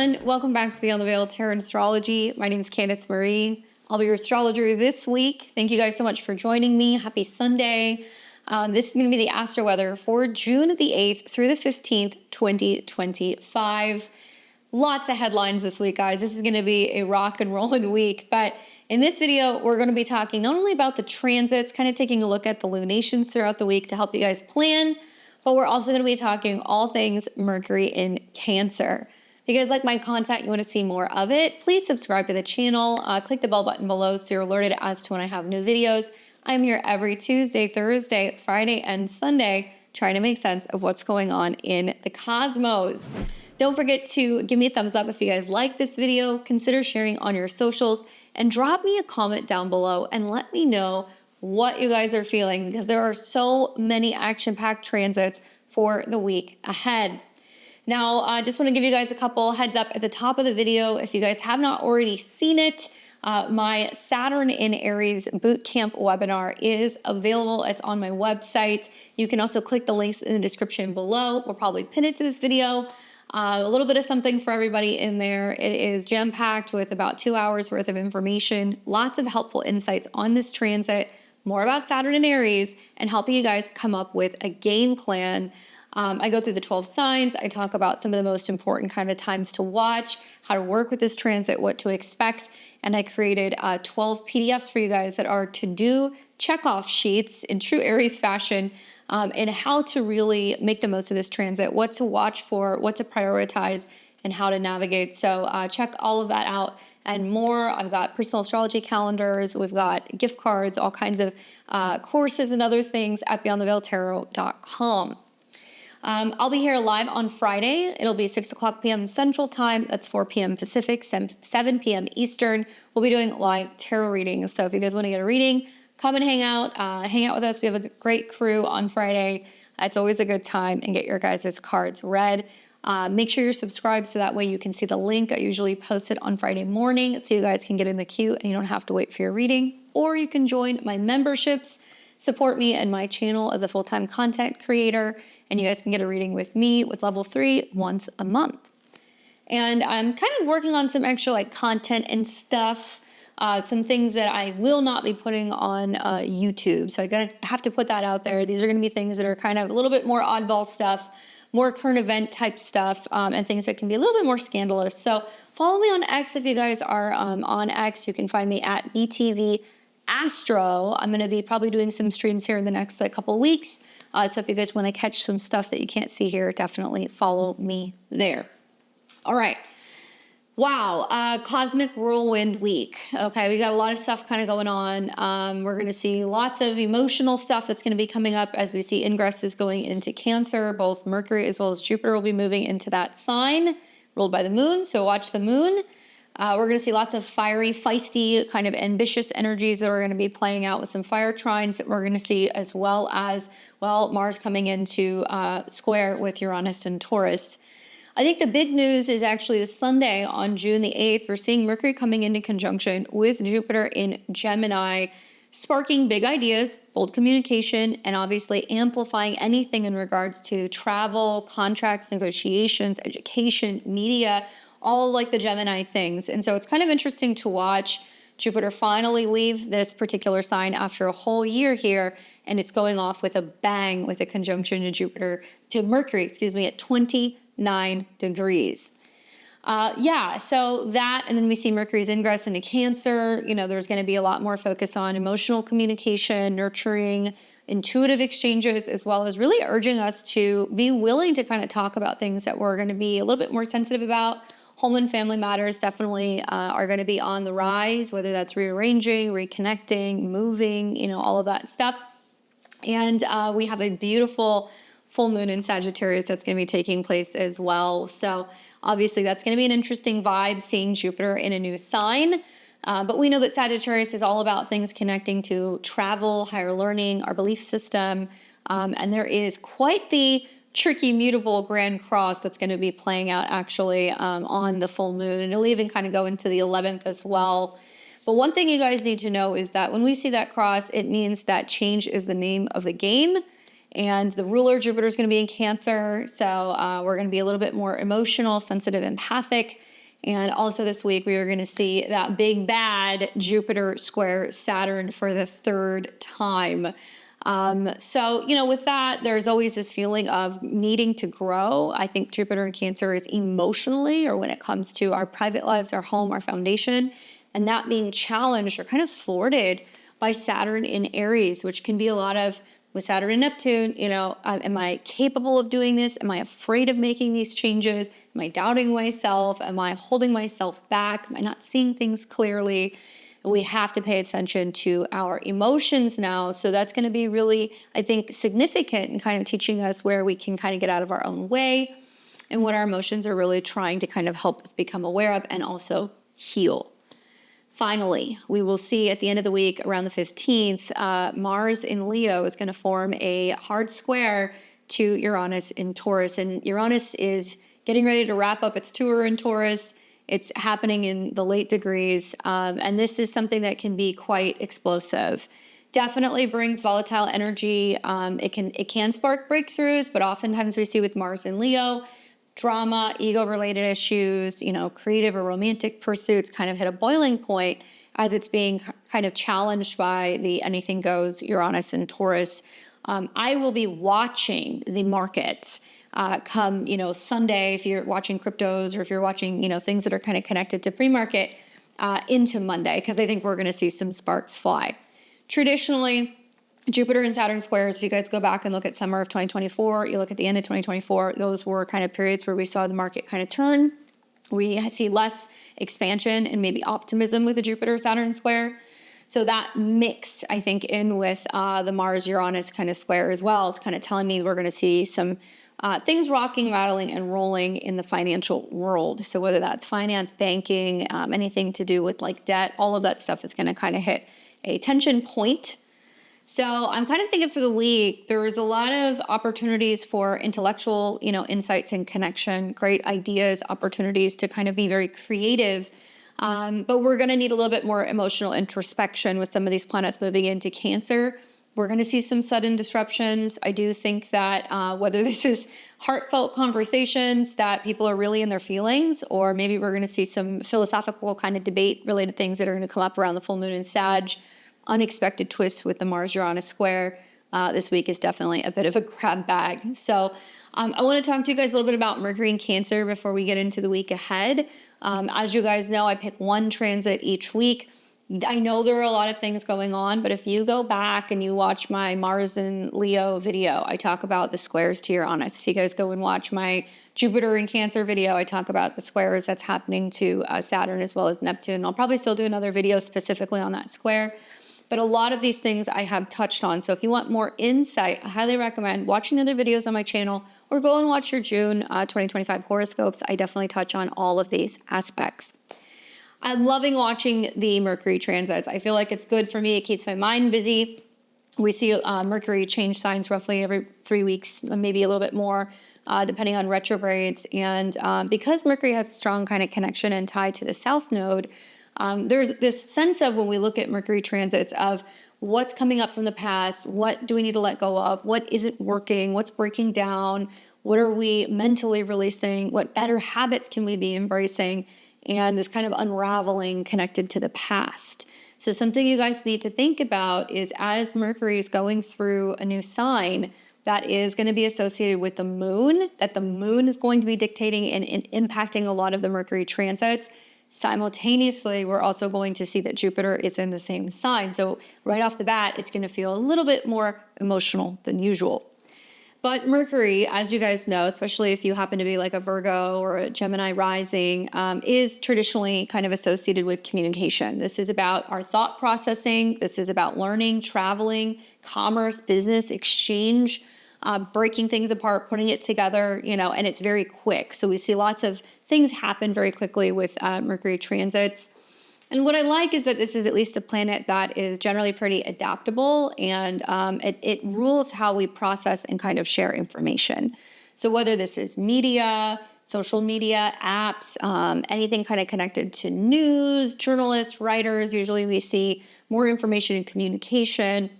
everyone, welcome back to Beyond the Veil Tarot and Astrology. My name is Candace Marie. I'll be your astrologer this week. Thank you guys so much for joining me. Happy Sunday. This is going to be the astro weather for June the 8th through the 15th, 2025. Lots of headlines this week, guys. This is going to be a rock and rolling week, but in this video, we're going to be talking not only about the transits, kind of taking a look at the lunations throughout the week to help you guys plan, but we're also going to be talking all things Mercury in Cancer. If you guys like my content, you want to see more of it, please subscribe to the channel. Click the bell button below so you're alerted as to when I have new videos. I'm here every Tuesday, Thursday, Friday, and Sunday trying to make sense of what's going on in the cosmos. Don't forget to give me a thumbs up if you guys like this video. Consider sharing on your socials and drop me a comment down below and let me know what you guys are feeling, because there are so many action-packed transits for the week ahead. Now, I just want to give you guys a couple heads up at the top of the video. If you guys have not already seen it, my Saturn in Aries bootcamp webinar is available. It's on my website. You can also click the links in the description below. We'll probably pin it to this video. A little bit of something for everybody in there. It is jam-packed with about 2 hours worth of information, lots of helpful insights on this transit, more about Saturn and Aries, and helping you guys come up with a game plan. I go through the 12 signs. I talk about some of the most important kind of times to watch, how to work with this transit, what to expect. And I created 12 PDFs for you guys that are to-do checkoff sheets in true Aries fashion, and how to really make the most of this transit, what to watch for, what to prioritize, and how to navigate. So check all of that out and more. I've got personal astrology calendars. We've got gift cards, all kinds of courses and other things at beyondtheveiltarot.com. I'll be here live on Friday. It'll be 6 o'clock p.m. Central Time. That's 4 p.m. Pacific, 7 p.m. Eastern. We'll be doing live tarot readings. So if you guys want to get a reading, come and hang out with us. We have a great crew on Friday. It's always a good time, and get your guys' cards read. Make sure you're subscribed so that way you can see the link. I usually post it on Friday morning so you guys can get in the queue and you don't have to wait for your reading. Or you can join my memberships, support me and my channel as a full-time content creator, and you guys can get a reading with me with level 3 once a month. And I'm kind of working on some extra content and stuff, some things that I will not be putting on YouTube. So I have to put that out there. These are going to be things that are kind of a little bit more oddball stuff, more current event type stuff, and things that can be a little bit more scandalous. So follow me on X if you guys are on X. You can find me at BTV Astro. I'm going to be probably doing some streams here in the next couple of weeks. So if you guys want to catch some stuff that you can't see here, definitely follow me there. All right. Wow, cosmic whirlwind week. Okay, we got a lot of stuff kind of going on. We're going to see lots of emotional stuff that's going to be coming up as we see ingresses going into Cancer. Both Mercury as well as Jupiter will be moving into that sign, ruled by the moon. So watch the moon. We're going to see lots of fiery, feisty, kind of ambitious energies that are going to be playing out with some fire trines that we're going to see, as well as, well, Mars coming into square with Uranus and Taurus. I think the big news is actually this Sunday on June the 8th, we're seeing Mercury coming into conjunction with Jupiter in Gemini, sparking big ideas, bold communication, and obviously amplifying anything in regards to travel, contracts, negotiations, education, media, all like the Gemini things. And so it's kind of interesting to watch Jupiter finally leave this particular sign after a whole year here, and it's going off with a bang with a conjunction to Mercury, at 29 degrees. So that, and then we see Mercury's ingress into Cancer. There's going to be a lot more focus on emotional communication, nurturing, intuitive exchanges, as well as really urging us to be willing to kind of talk about things that we're going to be a little bit more sensitive about. Home and family matters definitely are going to be on the rise, whether that's rearranging, reconnecting, moving, all of that stuff. And we have a beautiful full moon in Sagittarius that's going to be taking place as well. So obviously that's going to be an interesting vibe, seeing Jupiter in a new sign. But we know that Sagittarius is all about things connecting to travel, higher learning, our belief system. And there is quite the tricky mutable grand cross that's going to be playing out actually on the full moon. And it'll even kind of go into the 11th as well. But one thing you guys need to know is that when we see that cross, it means that change is the name of the game. And the ruler Jupiter is going to be in Cancer. So we're going to be a little bit more emotional, sensitive, empathic. And also this week, we are going to see that big bad Jupiter square Saturn for the third time. So, with that, there's always this feeling of needing to grow. I think Jupiter in Cancer is emotionally, or when it comes to our private lives, our home, our foundation, and that being challenged or kind of thwarted by Saturn in Aries, which can be a lot of, with Saturn and Neptune, am I capable of doing this? Am I afraid of making these changes? Am I doubting myself? Am I holding myself back? Am I not seeing things clearly? And we have to pay attention to our emotions now. So that's going to be really, I think, significant in kind of teaching us where we can kind of get out of our own way and what our emotions are really trying to kind of help us become aware of and also heal. Finally, we will see at the end of the week, around the 15th, Mars in Leo is going to form a hard square to Uranus in Taurus. And Uranus is getting ready to wrap up its tour in Taurus. It's happening in the late degrees. And this is something that can be quite explosive. Definitely brings volatile energy. It can spark breakthroughs, but oftentimes we see with Mars in Leo, drama, ego-related issues, creative or romantic pursuits kind of hit a boiling point as it's being kind of challenged by the anything goes Uranus and Taurus. I will be watching the markets come, Sunday, if you're watching cryptos or if you're watching, things that are kind of connected to pre-market into Monday, because I think we're going to see some sparks fly. Traditionally, Jupiter and Saturn squares, if you guys go back and look at summer of 2024, you look at the end of 2024, those were kind of periods where we saw the market kind of turn. We see less expansion and maybe optimism with the Jupiter-Saturn square. So that mixed, I think, in with the Mars-Uranus kind of square as well. It's kind of telling me we're going to see some things rocking, rattling, and rolling in the financial world. So whether that's finance, banking, anything to do with like debt, all of that stuff is going to kind of hit a tension point. So I'm kind of thinking for the week, there is a lot of opportunities for intellectual, insights and connection, great ideas, opportunities to kind of be very creative. But we're going to need a little bit more emotional introspection with some of these planets moving into Cancer. We're going to see some sudden disruptions. I do think that whether this is heartfelt conversations that people are really in their feelings, or maybe we're going to see some philosophical kind of debate related things that are going to come up around the full moon in Sag. Unexpected twists with the Mars-Uranus square this week is definitely a bit of a grab bag. So I want to talk to you guys a little bit about Mercury in Cancer before we get into the week ahead. As you guys know, I pick one transit each week. I know there are a lot of things going on, but if you go back and you watch my Mars and Leo video, I talk about the squares to Uranus. If you guys go and watch my Jupiter in Cancer video, I talk about the squares that's happening to Saturn as well as Neptune. I'll probably still do another video specifically on that square. But a lot of these things I have touched on. So if you want more insight, I highly recommend watching other videos on my channel or go and watch your June 2025 horoscopes. I definitely touch on all of these aspects. I'm loving watching the Mercury transits. I feel like it's good for me. It keeps my mind busy. We see Mercury change signs roughly every 3 weeks, maybe a little bit more, depending on retrogrades. And because Mercury has a strong kind of connection and tie to the South Node, there's this sense of when we look at Mercury transits of what's coming up from the past, what do we need to let go of, what isn't working, what's breaking down, what are we mentally releasing, what better habits can we be embracing, and this kind of unraveling connected to the past. So something you guys need to think about is as Mercury is going through a new sign that is going to be associated with the moon, that the moon is going to be dictating and impacting a lot of the Mercury transits. Simultaneously, we're also going to see that Jupiter is in the same sign. So right off the bat, it's going to feel a little bit more emotional than usual. But Mercury, as you guys know, especially if you happen to be like a Virgo or a Gemini rising, is traditionally kind of associated with communication. This is about our thought processing. This is about learning, traveling, commerce, business, exchange, breaking things apart, putting it together, and it's very quick. So we see lots of things happen very quickly with Mercury transits. And what I like is that this is at least a planet that is generally pretty adaptable, and it rules how we process and kind of share information. So whether this is media, social media, apps, anything kind of connected to news, journalists, writers, usually we see more information in communication.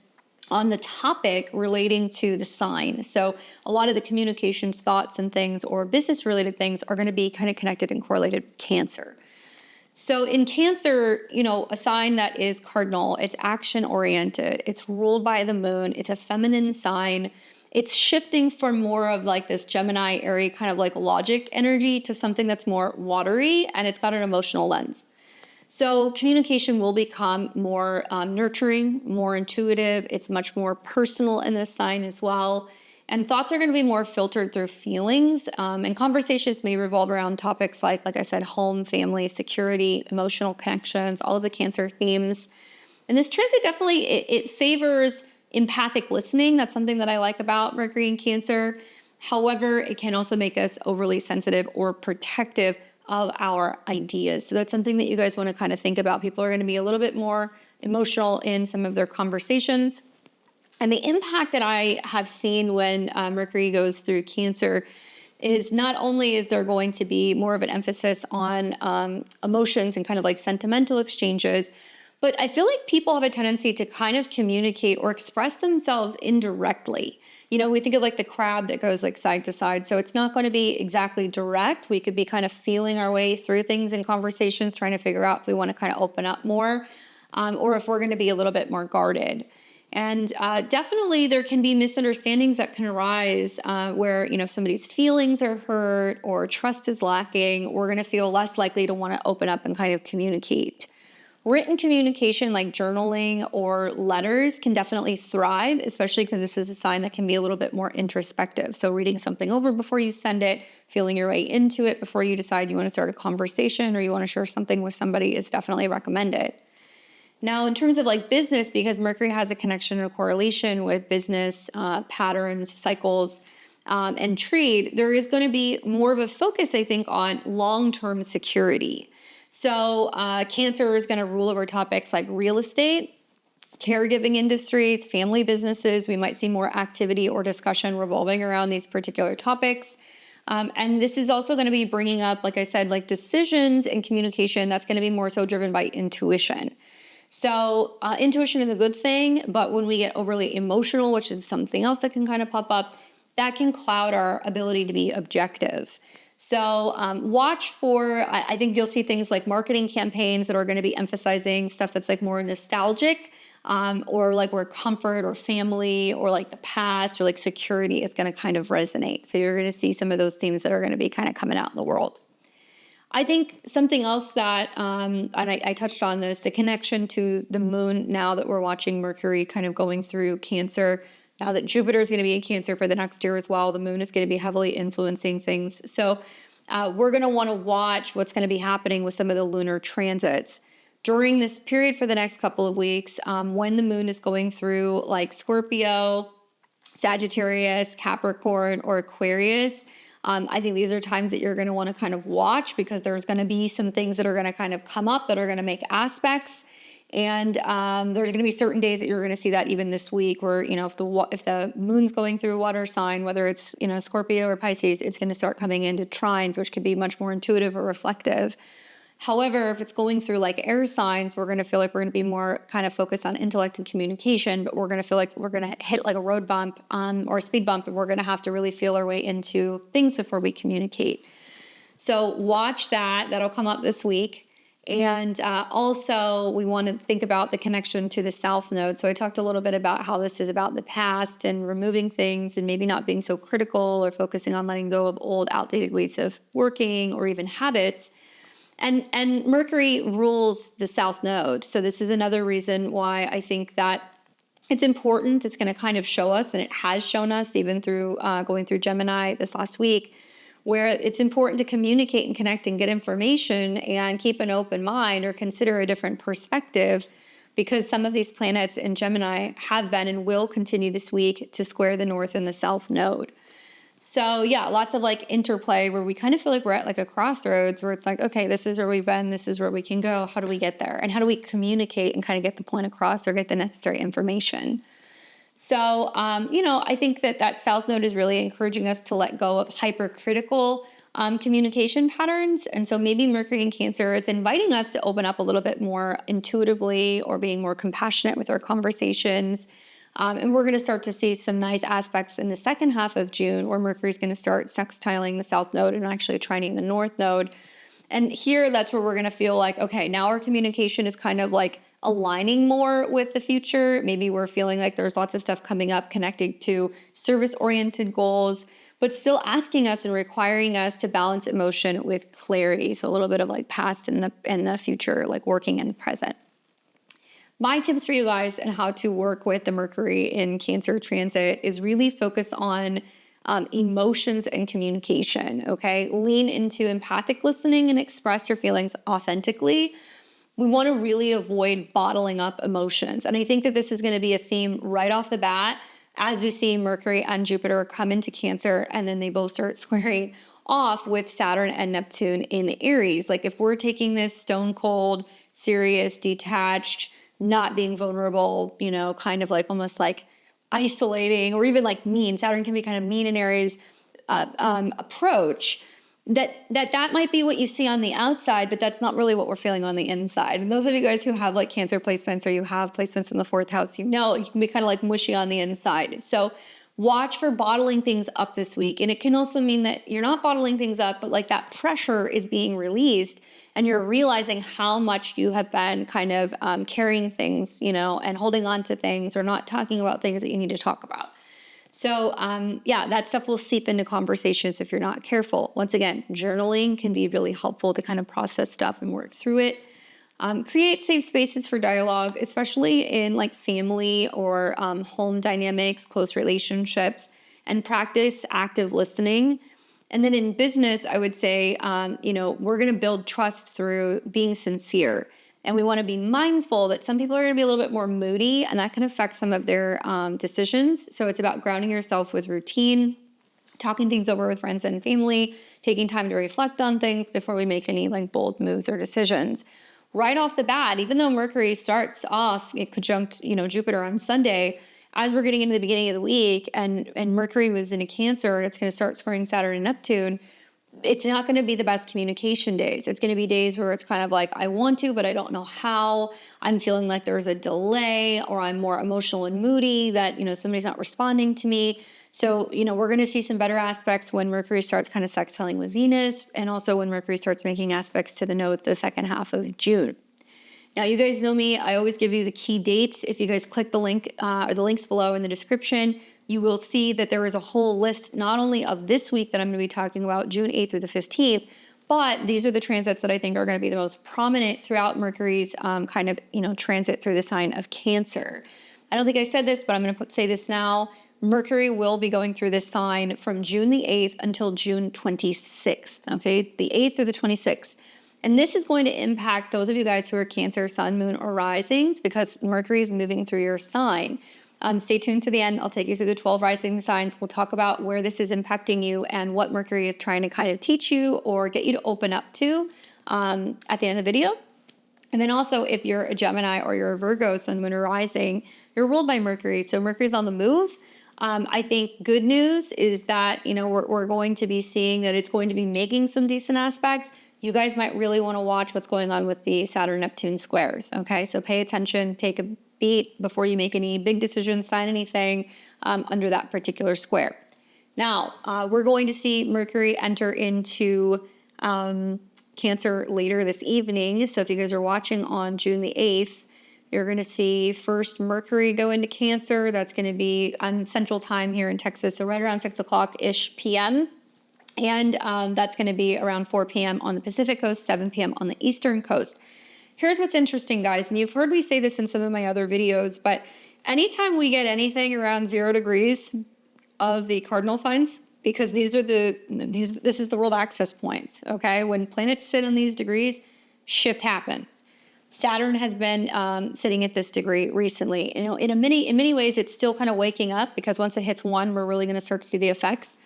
on the topic relating to the sign. So a lot of the communications, thoughts, and things, or business related things, are going to be kind of connected and correlated with Cancer. So in Cancer, a sign that is cardinal, it's action oriented, it's ruled by the moon, it's a feminine sign. It's shifting from more of like this Gemini, Aries kind of like logic energy to something that's more watery, and it's got an emotional lens. So communication will become more nurturing, more intuitive. It's much more personal in this sign as well. And thoughts are going to be more filtered through feelings. And conversations may revolve around topics like I said, home, family, security, emotional connections, all of the Cancer themes. And this transit definitely, it favors empathic listening. That's something that I like about Mercury in Cancer. However, it can also make us overly sensitive or protective of our ideas. So that's something that you guys want to kind of think about. People are going to be a little bit more emotional in some of their conversations. And the impact that I have seen when Mercury goes through Cancer is not only is there going to be more of an emphasis on emotions and kind of like sentimental exchanges, but I feel like people have a tendency to kind of communicate or express themselves indirectly. We think of like the crab that goes like side to side. So it's not going to be exactly direct. We could be kind of feeling our way through things in conversations, trying to figure out if we want to kind of open up more, or if we're going to be a little bit more guarded. And definitely there can be misunderstandings that can arise where, somebody's feelings are hurt or trust is lacking. We're going to feel less likely to want to open up and kind of communicate. Written communication like journaling or letters can definitely thrive, especially because this is a sign that can be a little bit more introspective. So reading something over before you send it, feeling your way into it before you decide you want to start a conversation or you want to share something with somebody is definitely recommended. Now, in terms of like business, because Mercury has a connection or correlation with business patterns, cycles, and trade, there is going to be more of a focus, I think, on long-term security. So Cancer is going to rule over topics like real estate, caregiving industries, family businesses. We might see more activity or discussion revolving around these particular topics. And this is also going to be bringing up, like I said, like decisions and communication that's going to be more so driven by intuition. So intuition is a good thing, but when we get overly emotional, which is something else that can kind of pop up, that can cloud our ability to be objective. So watch for, I think you'll see things like marketing campaigns that are going to be emphasizing stuff that's like more nostalgic, or like where comfort or family or like the past or like security is going to kind of resonate. So you're going to see some of those themes that are going to be kind of coming out in the world. I think something else that, and I touched on this, the connection to the moon now that we're watching Mercury kind of going through Cancer. Now that Jupiter is going to be in Cancer for the next year as well, the moon is going to be heavily influencing things. So we're going to want to watch what's going to be happening with some of the lunar transits. During this period for the next couple of weeks, when the moon is going through like Scorpio, Sagittarius, Capricorn, or Aquarius, I think these are times that you're going to want to kind of watch because there's going to be some things that are going to kind of come up that are going to make aspects. And there's going to be certain days that you're going to see that even this week where, if the moon's going through a water sign, whether it's, Scorpio or Pisces, it's going to start coming into trines, which could be much more intuitive or reflective. However, if it's going through like air signs, we're going to feel like we're going to be more kind of focused on intellect and communication, but we're going to feel like we're going to hit like a road bump or a speed bump, and we're going to have to really feel our way into things before we communicate. So watch that. That'll come up this week. And also, we want to think about the connection to the South Node. So I talked a little bit about how this is about the past and removing things and maybe not being so critical or focusing on letting go of old, outdated ways of working or even habits. And Mercury rules the South Node. So this is another reason why I think that it's important. It's going to kind of show us, and it has shown us even through going through Gemini this last week, where it's important to communicate and connect and get information and keep an open mind or consider a different perspective, because some of these planets in Gemini have been and will continue this week to square the North and the South Node. So yeah, lots of like interplay where we kind of feel like we're at like a crossroads where it's like, okay, this is where we've been, this is where we can go. How do we get there? And how do we communicate and kind of get the point across or get the necessary information? So, I think that South Node is really encouraging us to let go of hypercritical communication patterns. And so maybe Mercury in Cancer, it's inviting us to open up a little bit more intuitively or being more compassionate with our conversations. And we're going to start to see some nice aspects in the second half of June where Mercury is going to start sextiling the south node and actually trining the north node. And here, that's where we're going to feel like, okay, now our communication is kind of like aligning more with the future. Maybe we're feeling like there's lots of stuff coming up connected to service-oriented goals, but still asking us and requiring us to balance emotion with clarity. So a little bit of like past and the future, like working in the present. My tips for you guys and how to work with the Mercury in Cancer transit is really focus on emotions and communication, okay? Lean into empathic listening and express your feelings authentically. We want to really avoid bottling up emotions. And I think that this is going to be a theme right off the bat as we see Mercury and Jupiter come into Cancer, and then they both start squaring off with Saturn and Neptune in Aries. Like if we're taking this stone cold, serious, detached, not being vulnerable, you know, kind of like almost like isolating or even like mean. Saturn can be kind of mean in Aries approach. That might be what you see on the outside, but that's not really what we're feeling on the inside. And those of you guys who have like Cancer placements or you have placements in the 4th house, you know, you can be kind of like mushy on the inside. So watch for bottling things up this week. And it can also mean that you're not bottling things up, but like that pressure is being released and you're realizing how much you have been kind of carrying things, you know, and holding on to things or not talking about things that you need to talk about. So yeah, that stuff will seep into conversations if you're not careful. Once again, journaling can be really helpful to kind of process stuff and work through it. Create safe spaces for dialogue, especially in like family or home dynamics, close relationships, and practice active listening. And then in business, I would say, you know, we're going to build trust through being sincere. And we want to be mindful that some people are going to be a little bit more moody, and that can affect some of their decisions. So it's about grounding yourself with routine, talking things over with friends and family, taking time to reflect on things before we make any like bold moves or decisions. Right off the bat, even though Mercury starts off in conjunct, you know, Jupiter on Sunday, as we're getting into the beginning of the week and Mercury moves into Cancer and it's going to start squaring Saturn and Neptune, it's not going to be the best communication days. It's going to be days where it's kind of like, I want to, but I don't know how. I'm feeling like there's a delay, or I'm more emotional and moody that, you know, somebody's not responding to me. So, you know, we're going to see some better aspects when Mercury starts kind of sextiling with Venus, and also when Mercury starts making aspects to the node the second half of June. Now, you guys know me. I always give you the key dates. If you guys click the link or the links below in the description, you will see that there is a whole list not only of this week that I'm going to be talking about, June 8th through the 15th, but these are the transits that I think are going to be the most prominent throughout Mercury's kind of, you know, transit through the sign of Cancer. I don't think I said this, but I'm going to say this now. Mercury will be going through this sign from June the 8th until June 26th, okay? The 8th through the 26th. And this is going to impact those of you guys who are Cancer, Sun, Moon, or Risings because Mercury is moving through your sign. Stay tuned to the end. I'll take you through the 12 rising signs. We'll talk about where this is impacting you and what Mercury is trying to kind of teach you or get you to open up to at the end of the video. And then also, if you're a Gemini or you're a Virgo, Sun, Moon, or Rising, you're ruled by Mercury. So Mercury's on the move. I think good news is that, you know, we're going to be seeing that it's going to be making some decent aspects. You guys might really want to watch what's going on with the Saturn-Neptune squares, okay? So pay attention, take a beat before you make any big decisions, sign anything under that particular square. Now, we're going to see Mercury enter into Cancer later this evening. So if you guys are watching on June the 8th, you're going to see first Mercury go into Cancer. That's going to be on Central Time here in Texas, so right around 6 o'clock-ish p.m. And that's going to be around 4 p.m. on the Pacific Coast, 7 p.m. on the Eastern Coast. Here's what's interesting, guys, and you've heard me say this in some of my other videos, but anytime we get anything around 0 degrees of the cardinal signs, because this is the world access points, okay? When planets sit on these degrees, shift happens. Saturn has been sitting at this degree recently. You know, in many ways, it's still kind of waking up because once it hits 1, we're really going to start to see the effects.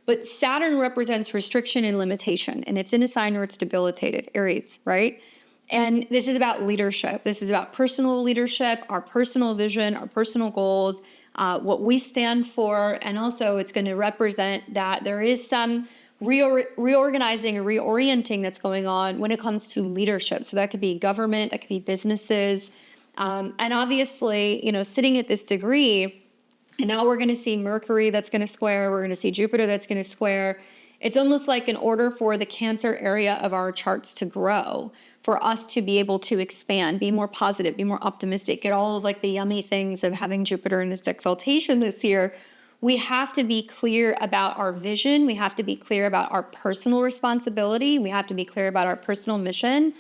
But Saturn represents restriction and limitation, and it's in a sign where it's debilitated, Aries, right? And this is about leadership. This is about personal leadership, our personal vision, our personal goals, what we stand for. And also it's going to represent that there is some reorganizing or reorienting that's going on when it comes to leadership. So that could be government, that could be businesses, And obviously, sitting at this degree, and now we're going to see Mercury that's going to square, we're going to see Jupiter that's going to square. It's almost like in order for the Cancer area of our charts to grow, for us to be able to expand, be more positive, be more optimistic, get all of like the yummy things of having Jupiter in its exaltation this year, we have to be clear about our vision. We have to be clear about our personal responsibility. We have to be clear about our personal mission.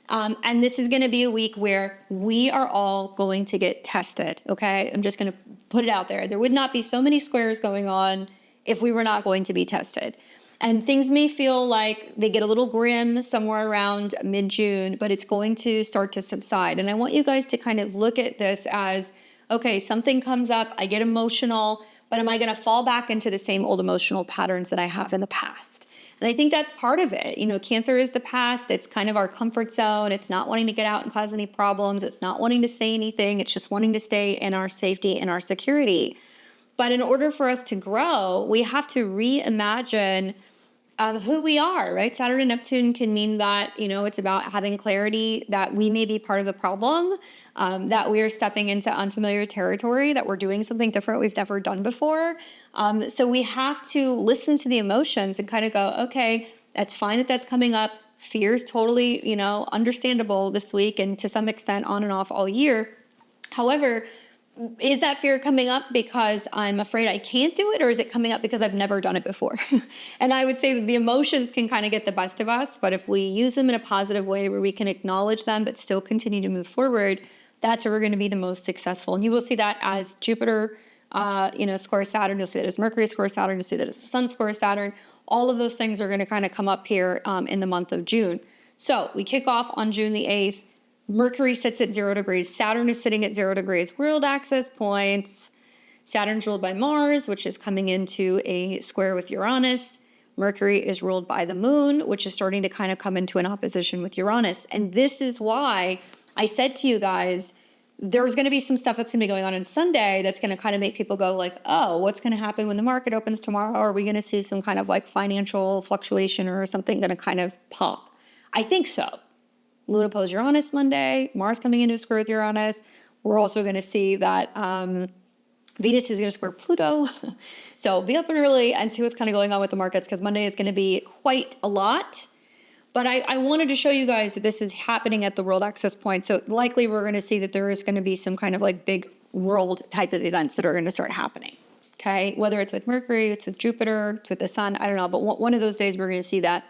And this is going to be a week where we are all going to get tested, okay? I'm just going to put it out there. There would not be so many squares going on if we were not going to be tested. And things may feel like they get a little grim somewhere around mid-June, but it's going to start to subside. And I want you guys to kind of look at this as, okay, something comes up, I get emotional, but am I going to fall back into the same old emotional patterns that I have in the past? And I think that's part of it. Cancer is the past. It's kind of our comfort zone. It's not wanting to get out and cause any problems. It's not wanting to say anything. It's just wanting to stay in our safety and our security. But in order for us to grow, we have to reimagine who we are, right? Saturn and Neptune can mean that, it's about having clarity that we may be part of the problem, that we are stepping into unfamiliar territory, that we're doing something different we've never done before. So we have to listen to the emotions and kind of go, okay, that's fine that that's coming up. Fear is totally, understandable this week and to some extent on and off all year. However, is that fear coming up because I'm afraid I can't do it, or is it coming up because I've never done it before? And I would say that the emotions can kind of get the best of us, but if we use them in a positive way where we can acknowledge them but still continue to move forward, that's where we're going to be the most successful. And you will see that as Jupiter, squares Saturn. You'll see that as Mercury squares Saturn. You'll see that as the Sun squares Saturn. All of those things are going to kind of come up here in the month of June. So we kick off on June the 8th. Mercury sits at 0 degrees. Saturn is sitting at 0 degrees. World access points. Saturn's ruled by Mars, which is coming into a square with Uranus. Mercury is ruled by the moon, which is starting to kind of come into an opposition with Uranus. And this is why I said to you guys, there's going to be some stuff that's going to be going on Sunday that's going to kind of make people go like, oh, what's going to happen when the market opens tomorrow? Are we going to see some kind of like financial fluctuation or something going to kind of pop? I think so. Luna opposed Uranus Monday, Mars coming into a square with Uranus. We're also going to see that Venus is going to square Pluto. So be up and early and see what's kind of going on with the markets, because Monday is going to be quite a lot. But I wanted to show you guys that this is happening at the world access point. So likely we're going to see that there is going to be some kind of like big world type of events that are going to start happening. Okay, whether it's with Mercury, it's with Jupiter, it's with the sun, I don't know. But one of those days we're going to see that.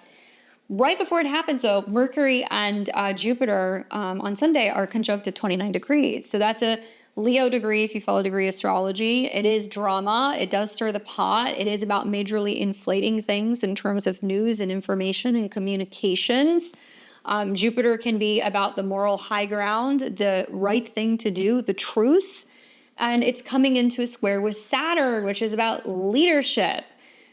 Right before it happens, though, Mercury and Jupiter on Sunday are conjunct at 29 degrees. So that's a Leo degree if you follow degree astrology. It is drama. It does stir the pot. It is about majorly inflating things in terms of news and information and communications. Jupiter can be about the moral high ground, the right thing to do, the truth. And it's coming into a square with Saturn, which is about leadership.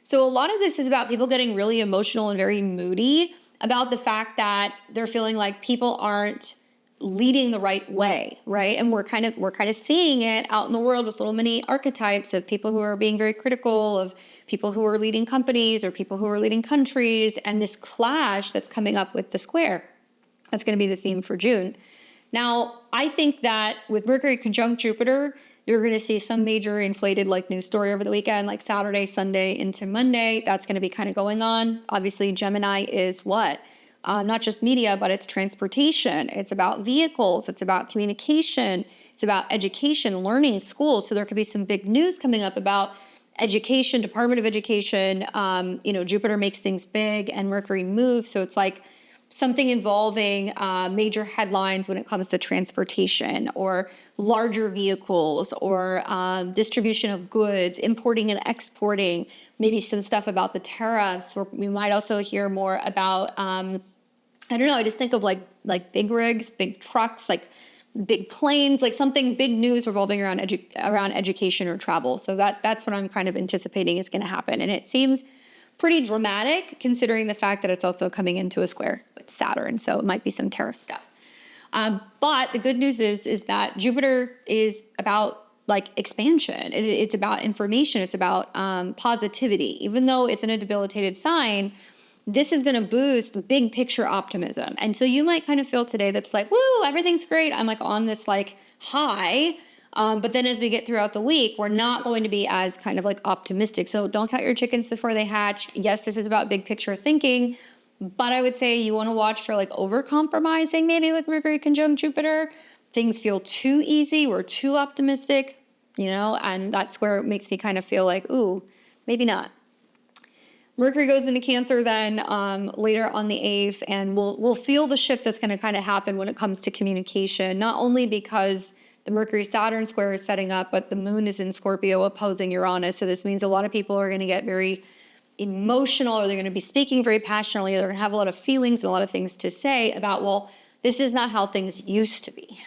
So a lot of this is about people getting really emotional and very moody about the fact that they're feeling like people aren't leading the right way, right? And we're kind of seeing it out in the world with little mini archetypes of people who are being very critical of people who are leading companies or people who are leading countries, and this clash that's coming up with the square. That's going to be the theme for June. Now, I think that with Mercury conjunct Jupiter, you're going to see some major inflated like news story over the weekend, like Saturday, Sunday into Monday. That's going to be kind of going on. Obviously, Gemini is what? Not just media, but it's transportation. It's about vehicles. It's about communication. It's about education, learning, schools. So there could be some big news coming up about education, Department of Education. Jupiter makes things big and Mercury moves. So it's like something involving major headlines when it comes to transportation or larger vehicles or distribution of goods, importing and exporting, maybe some stuff about the tariffs. Or we might also hear more about, I just think of like big rigs, big trucks, like big planes, like something big news revolving around education or travel. So that's what I'm kind of anticipating is going to happen. And it seems pretty dramatic considering the fact that it's also coming into a square with Saturn. So it might be some tariff stuff. But the good news is that Jupiter is about like expansion. It's about information. It's about positivity. Even though it's in a debilitated sign, this is going to boost big picture optimism. And so you might kind of feel today that's like, woo, everything's great. I'm like on this like high. But then as we get throughout the week, we're not going to be as kind of like optimistic. So don't count your chickens before they hatch. Yes, this is about big picture thinking, but I would say you want to watch for like over compromising maybe with Mercury conjunct Jupiter. Things feel too easy. We're too optimistic, and that square makes me kind of feel like, ooh, maybe not. Mercury goes into Cancer then later on the 8th, and we'll feel the shift that's going to kind of happen when it comes to communication, not only because the Mercury-Saturn square is setting up, but the moon is in Scorpio opposing Uranus. So this means a lot of people are going to get very emotional, or they're going to be speaking very passionately. They're going to have a lot of feelings and a lot of things to say about, well, this is not how things used to be.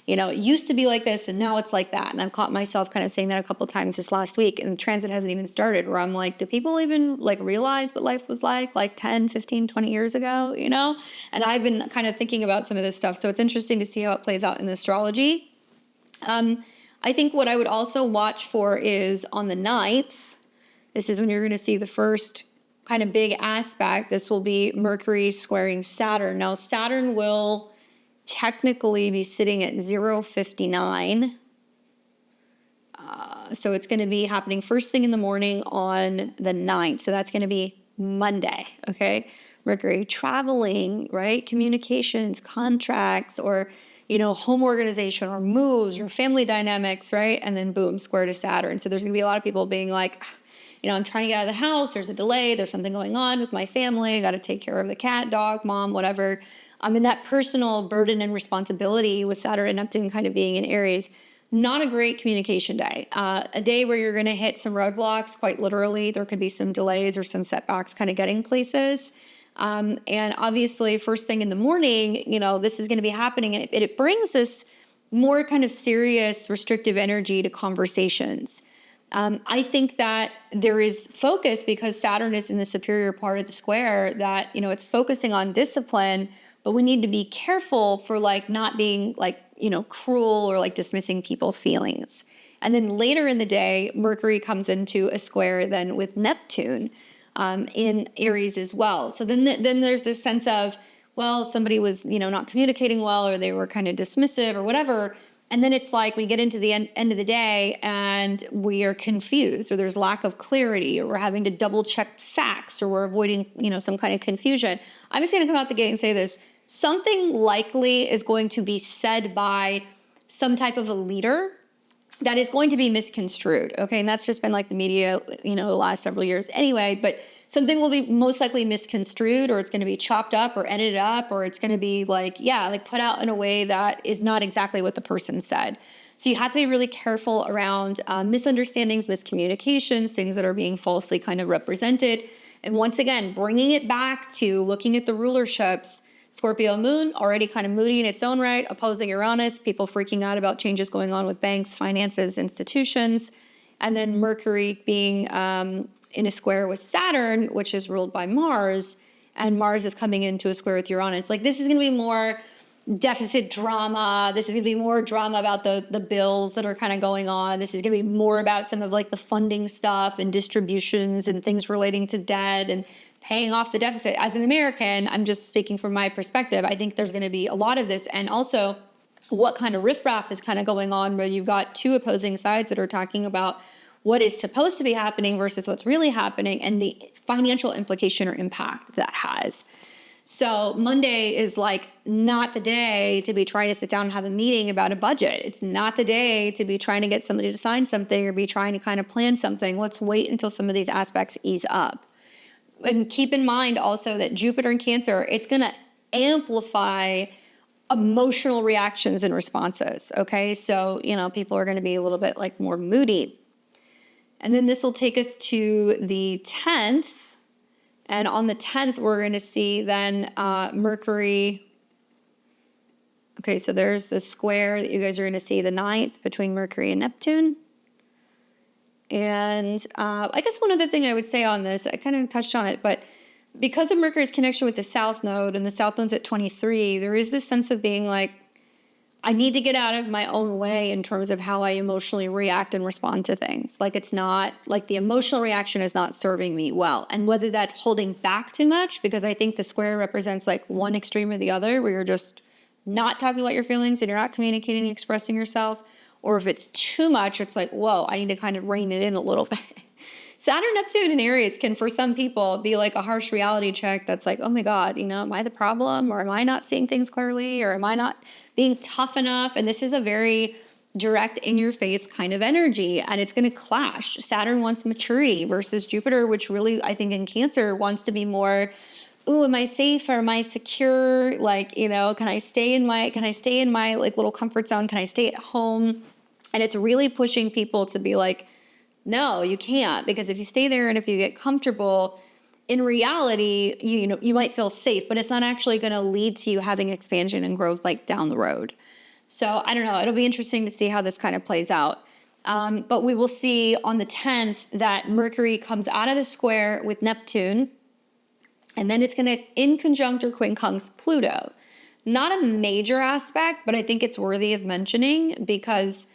It used to be like this, and now it's like that. And I've caught myself kind of saying that a couple of times this last week, and the transit hasn't even started, where I'm like, do people even like realize what life was like 10, 15, 20 years ago, And I've been kind of thinking about some of this stuff. So it's interesting to see how it plays out in astrology. I think what I would also watch for is on the 9th. This is when you're going to see the first kind of big aspect. This will be Mercury squaring Saturn. Now, Saturn will technically be sitting at 059. So it's going to be happening first thing in the morning on the 9th. So that's going to be Monday, okay? Mercury traveling, right? Communications, contracts, or home organization or moves, your family dynamics, right? And then boom, square to Saturn. So there's going to be a lot of people being like, I'm trying to get out of the house. There's a delay. There's something going on with my family. I got to take care of the cat, dog, mom, whatever. In that personal burden and responsibility with Saturn and Neptune kind of being in Aries, not a great communication day. A day where you're going to hit some roadblocks, quite literally. There could be some delays or some setbacks kind of getting places. And obviously, first thing in the morning, this is going to be happening. And it brings this more kind of serious, restrictive energy to conversations. I think that there is focus because Saturn is in the superior part of the square that, it's focusing on discipline, but we need to be careful for not being cruel or dismissing people's feelings. And then later in the day, Mercury comes into a square then with Neptune in Aries as well. So then there's this sense of, well, somebody was, not communicating well, or they were kind of dismissive or whatever. And then it's like we get into the end of the day and we are confused, or there's lack of clarity, or we're having to double check facts, or we're avoiding, some kind of confusion. I'm just going to come out the gate and say this. Something likely is going to be said by some type of a leader that is going to be misconstrued. Okay. And that's just been the media, the last several years anyway, but something will be most likely misconstrued, or it's going to be chopped up or edited up, or it's going to be put out in a way that is not exactly what the person said. So you have to be really careful around misunderstandings, miscommunications, things that are being falsely kind of represented. And once again, bringing it back to looking at the rulerships. Scorpio Moon, already kind of moody in its own right, opposing Uranus, people freaking out about changes going on with banks, finances, institutions. And then Mercury being in a square with Saturn, which is ruled by Mars, and Mars is coming into a square with Uranus. This is going to be more deficit drama. This is going to be more drama about the bills that are kind of going on. This is going to be more about some of the funding stuff and distributions and things relating to debt and paying off the deficit. As an American, I'm just speaking from my perspective, I think there's going to be a lot of this. And also what kind of riffraff is kind of going on, where you've got two opposing sides that are talking about what is supposed to be happening versus what's really happening, and the financial implication or impact that has. So Monday is not the day to be trying to sit down and have a meeting about a budget. It's not the day to be trying to get somebody to sign something or be trying to kind of plan something. Let's wait until some of these aspects ease up. And keep in mind also that Jupiter in Cancer, it's going to amplify emotional reactions and responses. Okay. So, people are going to be a little bit more moody. And then this will take us to the 10th. And on the 10th, we're going to see then Mercury. Okay. So there's the square that you guys are going to see, the 9th between Mercury and Neptune. And I guess one other thing I would say on this, I kind of touched on it, but because of Mercury's connection with the South Node, and the South Node's at 23, there is this sense of being I need to get out of my own way in terms of how I emotionally react and respond to things. It's not, the emotional reaction is not serving me well. And whether that's holding back too much, because I think the square represents one extreme or the other, where you're just not talking about your feelings and you're not communicating and expressing yourself, or if it's too much, it's like, whoa, I need to kind of rein it in a little bit. Saturn, Neptune, and Aries can, for some people, be like a harsh reality check that's like, oh my God, am I the problem? Or am I not seeing things clearly? Or am I not being tough enough? And this is a very direct, in your face kind of energy, and it's going to clash. Saturn wants maturity versus Jupiter, which really, I think in Cancer, wants to be more, ooh, am I safe? Or am I secure? Like, can I stay in my like little comfort zone? Can I stay at home? And it's really pushing people to be like, no, you can't, because if you stay there and if you get comfortable, in reality, you might feel safe, but it's not actually going to lead to you having expansion and growth like down the road. So I don't know. It'll be interesting to see how this kind of plays out. But we will see on the 10th that Mercury comes out of the square with Neptune, and then it's going to inconjunct or quincunx Pluto. Not a major aspect, but I think it's worthy of mentioning because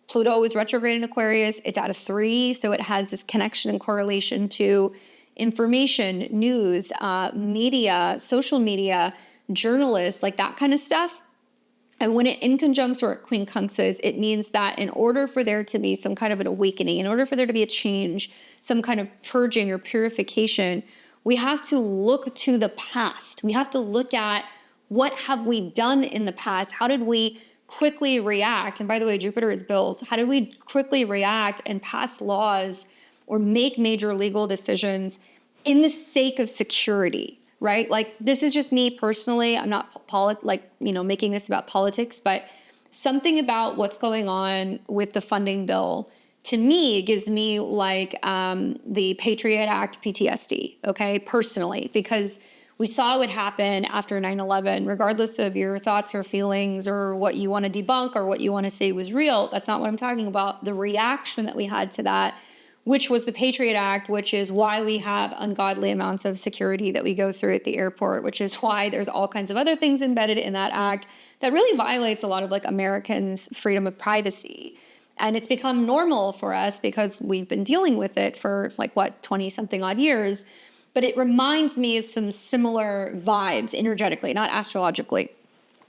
Pluto is retrograde in Aquarius. It's out of 3, so it has this connection and correlation to information, news, media, social media, journalists, like that kind of stuff. And when it inconjuncts or it quincunxes, it means that in order for there to be some kind of an awakening, in order for there to be a change, some kind of purging or purification, we have to look to the past. We have to look at what have we done in the past? How did we quickly react? And by the way, Jupiter is bills. How did we quickly react and pass laws or make major legal decisions in the sake of security, right? Like, this is just me personally. I'm not making this about politics, but something about what's going on with the funding bill to me gives me like the Patriot Act PTSD, okay, personally, because we saw what happened after 9/11, regardless of your thoughts or feelings or what you want to debunk or what you want to say was real. That's not what I'm talking about. The reaction that we had to that, which was the Patriot Act, which is why we have ungodly amounts of security that we go through at the airport, which is why there's all kinds of other things embedded in that act that really violates a lot of like Americans' freedom of privacy. And it's become normal for us because we've been dealing with it for 20 something odd years. But it reminds me of some similar vibes energetically, not astrologically.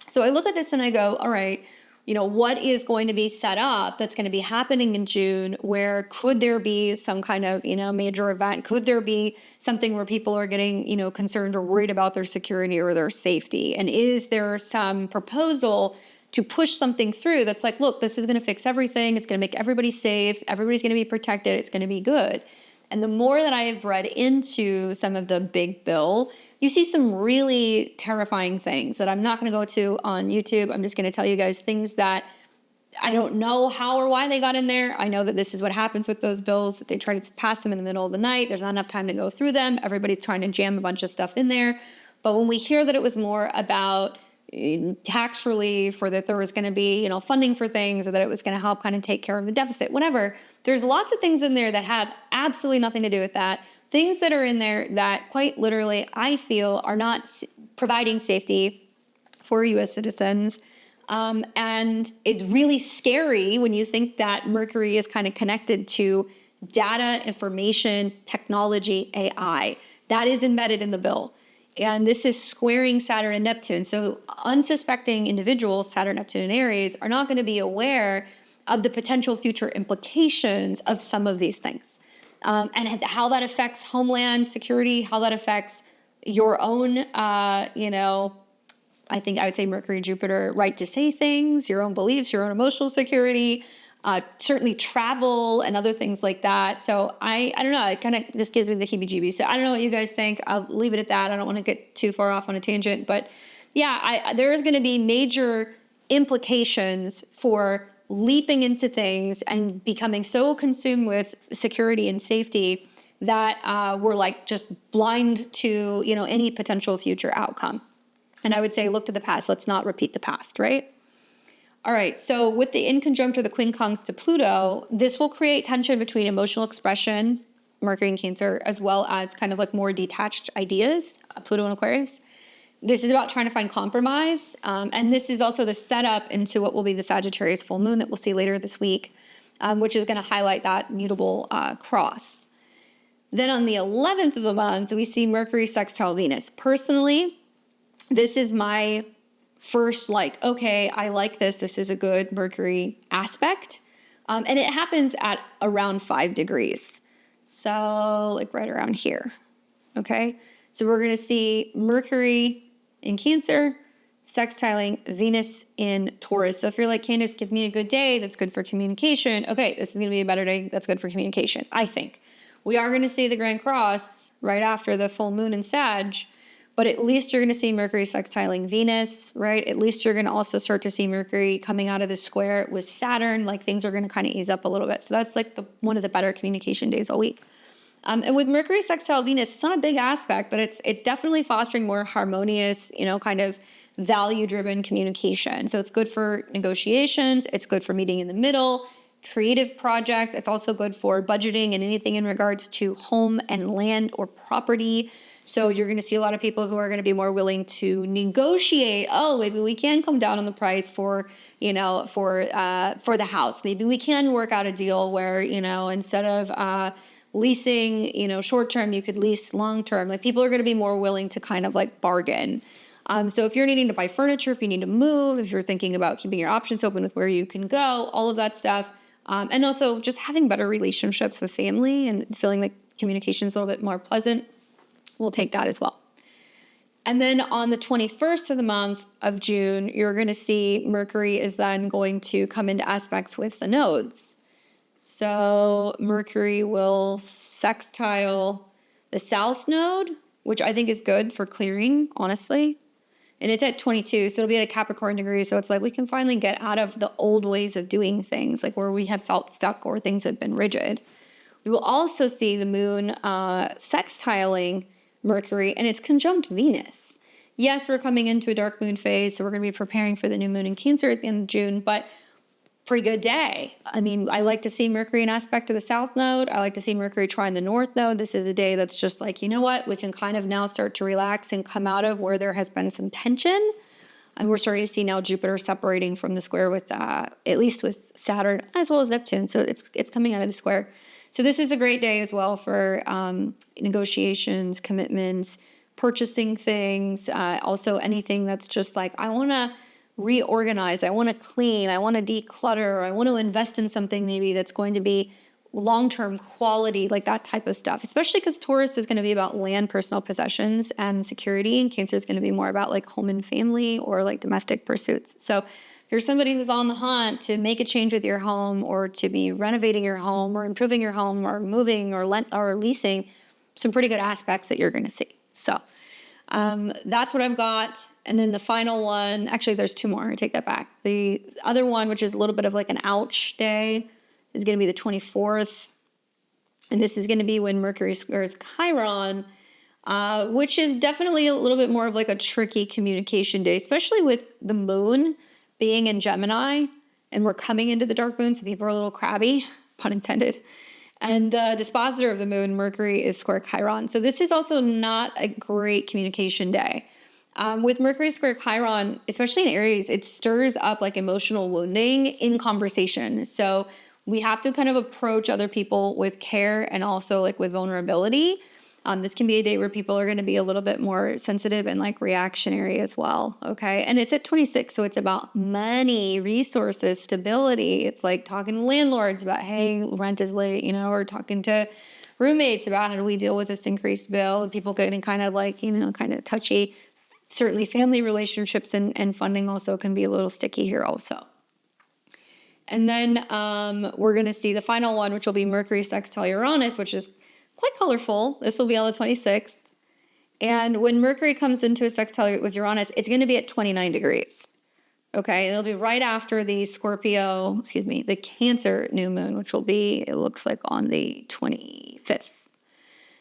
So I look at this and I go, all right, what is going to be set up that's going to be happening in June? Where could there be some kind of, major event? Could there be something where people are getting, concerned or worried about their security or their safety? And is there some proposal to push something through that's like, look, this is going to fix everything. It's going to make everybody safe. Everybody's going to be protected. It's going to be good. And the more that I have read into some of the big bill, you see some really terrifying things that I'm not going to go to on YouTube. I'm just going to tell you guys things that I don't know how or why they got in there. I know that this is what happens with those bills, that they try to pass them in the middle of the night. There's not enough time to go through them. Everybody's trying to jam a bunch of stuff in there. But when we hear that it was more about tax relief, or that there was going to be, funding for things, or that it was going to help kind of take care of the deficit, whatever. There's lots of things in there that have absolutely nothing to do with that. Things that are in there that quite literally, I feel, are not providing safety for U.S. citizens. And it's really scary when you think that Mercury is kind of connected to data, information, technology, AI. That is embedded in the bill. And this is squaring Saturn and Neptune. So unsuspecting individuals, Saturn, Neptune, and Aries, are not going to be aware of the potential future implications of some of these things. And how that affects homeland security, how that affects your own, I think I would say Mercury, Jupiter, right to say things, your own beliefs, your own emotional security, certainly travel and other things like that. So I don't know, it kind of just gives me the heebie-jeebies. So I don't know what you guys think. I'll leave it at that. I don't want to get too far off on a tangent, but yeah, there is going to be major implications for leaping into things and becoming so consumed with security and safety that we're like just blind to, any potential future outcome. And I would say, look to the past. Let's not repeat the past, right? All right, so with the inconjunct or the quincunx to Pluto, this will create tension between emotional expression, Mercury and Cancer, as well as kind of like more detached ideas, Pluto and Aquarius. This is about trying to find compromise, and this is also the setup into what will be the Sagittarius full moon that we'll see later this week, which is going to highlight that mutable cross. Then on the 11th of the month, we see Mercury sextile Venus. Personally, this is my first like, okay, I like this. This is a good Mercury aspect. And it happens at around 5 degrees. So like right around here. Okay. So we're going to see Mercury in Cancer, sextiling Venus in Taurus. So if you're like, Candace, give me a good day that's good for communication. Okay, this is going to be a better day that's good for communication, I think. We are going to see the Grand Cross right after the full moon in Sag, but at least you're going to see Mercury sextiling Venus, right? At least you're going to also start to see Mercury coming out of the square with Saturn. Like things are going to kind of ease up a little bit. So that's like one of the better communication days all week. And with Mercury sextile Venus, it's not a big aspect, but it's definitely fostering more harmonious, kind of value-driven communication. So it's good for negotiations. It's good for meeting in the middle, creative projects. It's also good for budgeting and anything in regards to home and land or property. So you're going to see a lot of people who are going to be more willing to negotiate. Oh, maybe we can come down on the price for the house. Maybe we can work out a deal where, instead of leasing, short term, you could lease long term. Like people are going to be more willing to kind of like bargain. So if you're needing to buy furniture, if you need to move, if you're thinking about keeping your options open with where you can go, all of that stuff. And also just having better relationships with family and feeling like communication is a little bit more pleasant, we'll take that as well. And then on the 21st of the month of June, you're going to see Mercury is then going to come into aspects with the nodes. So Mercury will sextile the South node, which I think is good for clearing, honestly. And it's at 22, so it'll be at a Capricorn degree. So it's like we can finally get out of the old ways of doing things, like where we have felt stuck or things have been rigid. We will also see the moon sextiling Mercury, and it's conjunct Venus. Yes, we're coming into a dark moon phase, so we're going to be preparing for the new moon in Cancer at the end of June, but pretty good day. I mean, I like to see Mercury in aspect to the South node. I like to see Mercury trine the North node. This is a day that's just like, you know what? We can kind of now start to relax and come out of where there has been some tension. And we're starting to see now Jupiter separating from the square with, at least with Saturn, as well as Neptune. So it's coming out of the square. So this is a great day as well for negotiations, commitments, purchasing things, also anything that's just like, I want to reorganize, I want to clean, I want to declutter, I want to invest in something maybe that's going to be long-term quality, like that type of stuff, especially because Taurus is going to be about land, personal possessions, and security, and Cancer is going to be more about like home and family or like domestic pursuits. So if you're somebody who's on the hunt to make a change with your home or to be renovating your home or improving your home or moving or leasing, some pretty good aspects that you're going to see. So that's what I've got. And then the final one, actually there's two more, I take that back. The other one, which is a little bit of like an ouch day, is going to be the 24th. And this is going to be when Mercury squares Chiron, which is definitely a little bit more of like a tricky communication day, especially with the moon being in Gemini. And we're coming into the dark moon, so people are a little crabby, pun intended. And the dispositor of the moon, Mercury, is square Chiron. So this is also not a great communication day. With Mercury square Chiron, especially in Aries, it stirs up like emotional wounding in conversation. So we have to kind of approach other people with care and also like with vulnerability. This can be a day where people are going to be a little bit more sensitive and like reactionary as well. Okay. And it's at 26. So it's about money, resources, stability. It's like talking to landlords about, hey, rent is late, or talking to roommates about how do we deal with this increased bill, and people getting kind of like, kind of touchy. Certainly family relationships and funding also can be a little sticky here also. And then we're going to see the final one, which will be Mercury sextile Uranus, which is quite colorful. This will be on the 26th. And when Mercury comes into a sextile with Uranus, it's going to be at 29 degrees. Okay, it'll be right after the the Cancer new moon, which will be, it looks like on the 25th.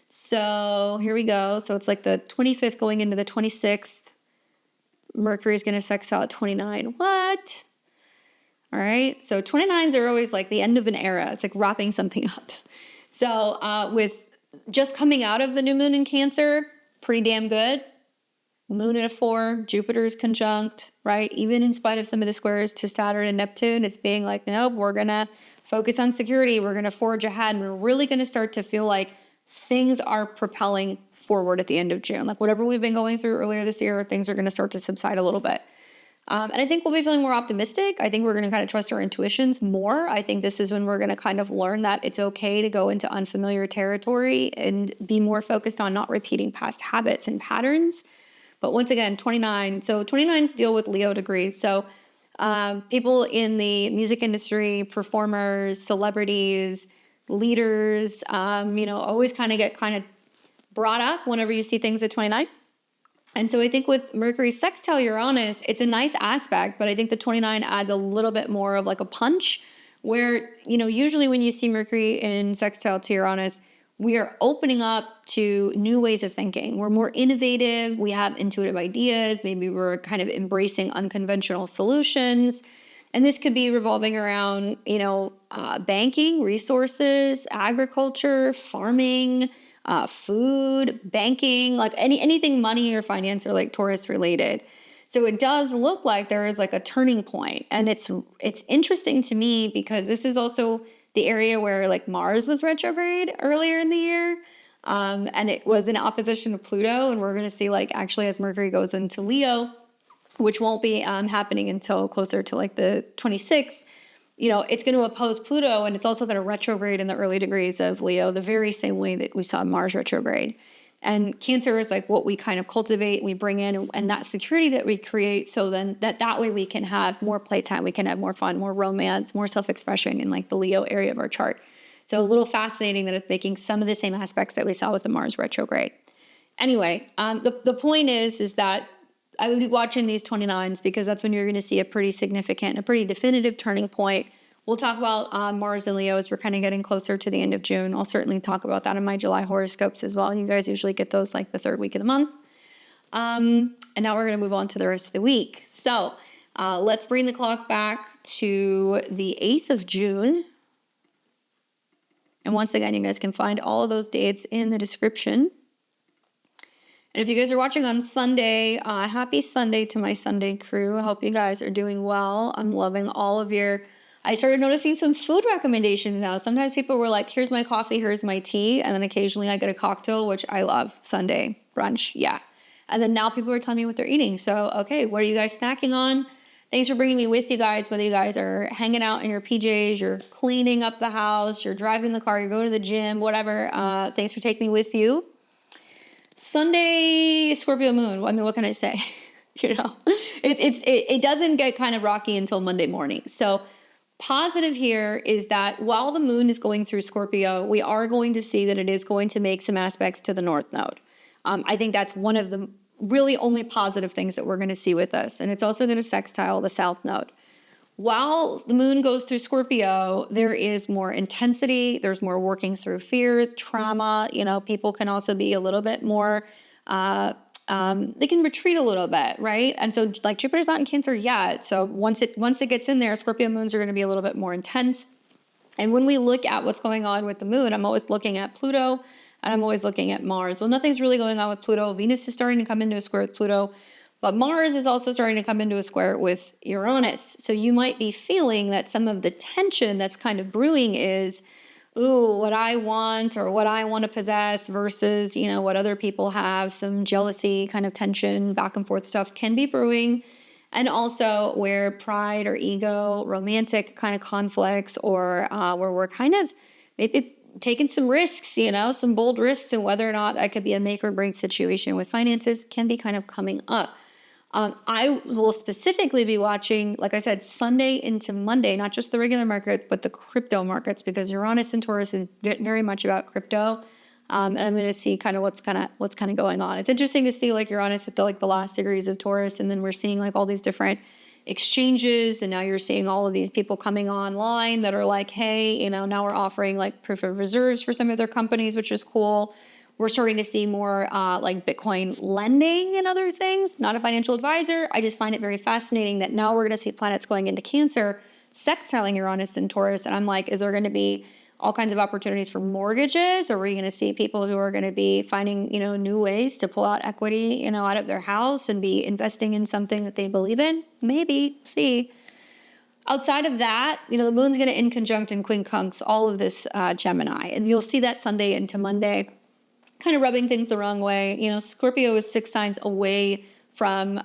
So here we go. So it's like the 25th going into the 26th. Mercury is going to sextile at 29. What? All right. So 29s are always like the end of an era. It's like wrapping something up. So with just coming out of the new moon in Cancer, pretty damn good. Moon at a 4, Jupiter's conjunct, right? Even in spite of some of the squares to Saturn and Neptune, it's being like, nope, we're going to focus on security. We're going to forge ahead. And we're really going to start to feel like things are propelling forward at the end of June. Like whatever we've been going through earlier this year, things are going to start to subside a little bit. And I think we'll be feeling more optimistic. I think we're going to kind of trust our intuitions more. I think this is when we're going to kind of learn that it's okay to go into unfamiliar territory and be more focused on not repeating past habits and patterns. But once again, 29. So 29s deal with Leo degrees. So people in the music industry, performers, celebrities, leaders, always kind of get kind of brought up whenever you see things at 29. And so I think with Mercury sextile Uranus, it's a nice aspect, but I think the 29 adds a little bit more of like a punch where, usually when you see Mercury in sextile to Uranus, we are opening up to new ways of thinking. We're more innovative. We have intuitive ideas. Maybe we're kind of embracing unconventional solutions. And this could be revolving around, banking, resources, agriculture, farming, food, banking, like anything money or finance or like Taurus related. So it does look like there is like a turning point. And it's interesting to me because this is also the area where like Mars was retrograde earlier in the year. And it was in opposition to Pluto. And we're going to see like actually as Mercury goes into Leo, which won't be happening until closer to like the 26th, it's going to oppose Pluto, and it's also going to retrograde in the early degrees of Leo, the very same way that we saw Mars retrograde. And Cancer is like what we kind of cultivate, we bring in, and that security that we create. So then that way we can have more playtime, we can have more fun, more romance, more self-expression in like the Leo area of our chart. So a little fascinating that it's making some of the same aspects that we saw with the Mars retrograde. Anyway, the point is that I would be watching these 29s because that's when you're going to see a pretty significant, a pretty definitive turning point. We'll talk about Mars and Leo as we're kind of getting closer to the end of June. I'll certainly talk about that in my July horoscopes as well. You guys usually get those like the third week of the month. And now we're going to move on to the rest of the week. So let's bring the clock back to the 8th of June. And once again, you guys can find all of those dates in the description. And if you guys are watching on Sunday, happy Sunday to my Sunday crew. I hope you guys are doing well. I'm loving all of I started noticing some food recommendations now. Sometimes people were like, here's my coffee, here's my tea. And then occasionally I get a cocktail, which I love. Sunday brunch, yeah. And then now people are telling me what they're eating. So, okay, what are you guys snacking on? Thanks for bringing me with you guys, whether you guys are hanging out in your PJs, you're cleaning up the house, you're driving the car, you're going to the gym, whatever. Thanks for taking me with you. Sunday, Scorpio Moon. I mean, what can I say? It doesn't get kind of rocky until Monday morning. So positive here is that while the moon is going through Scorpio, we are going to see that it is going to make some aspects to the North Node. I think that's one of the really only positive things that we're going to see with us. And it's also going to sextile the South Node. While the moon goes through Scorpio, there is more intensity. There's more working through fear, trauma. People can also be a little bit more, they can retreat a little bit, right? And so like Jupiter's not in Cancer yet. So once it gets in there, Scorpio moons are going to be a little bit more intense. And when we look at what's going on with the moon, I'm always looking at Pluto and I'm always looking at Mars. Well, nothing's really going on with Pluto. Venus is starting to come into a square with Pluto. But Mars is also starting to come into a square with Uranus. So you might be feeling that some of the tension that's kind of brewing is, what I want or what I want to possess versus, what other people have. Some jealousy, kind of tension, back and forth stuff can be brewing. And also where pride or ego, romantic kind of conflicts, or where we're kind of maybe taking some risks, some bold risks, and whether or not that could be a make or break situation with finances can be kind of coming up. I will specifically be watching, like I said, Sunday into Monday, not just the regular markets, but the crypto markets, because Uranus and Taurus is very much about crypto. And I'm going to see kind of what's kind of going on. It's interesting to see like Uranus at the last degrees of Taurus, and then we're seeing like all these different exchanges, and now you're seeing all of these people coming online that are like, hey, now we're offering like proof of reserves for some of their companies, which is cool. We're starting to see more like Bitcoin lending and other things. Not a financial advisor. I just find it very fascinating that now we're going to see planets going into Cancer, sextiling Uranus and Taurus. And I'm like, is there going to be all kinds of opportunities for mortgages? Or are we going to see people who are going to be finding, new ways to pull out equity, out of their house and be investing in something that they believe in? Maybe. See. Outside of that, the moon's going to inconjunct and quincunx all of this Gemini. And you'll see that Sunday into Monday, kind of rubbing things the wrong way. Scorpio is 6 signs away from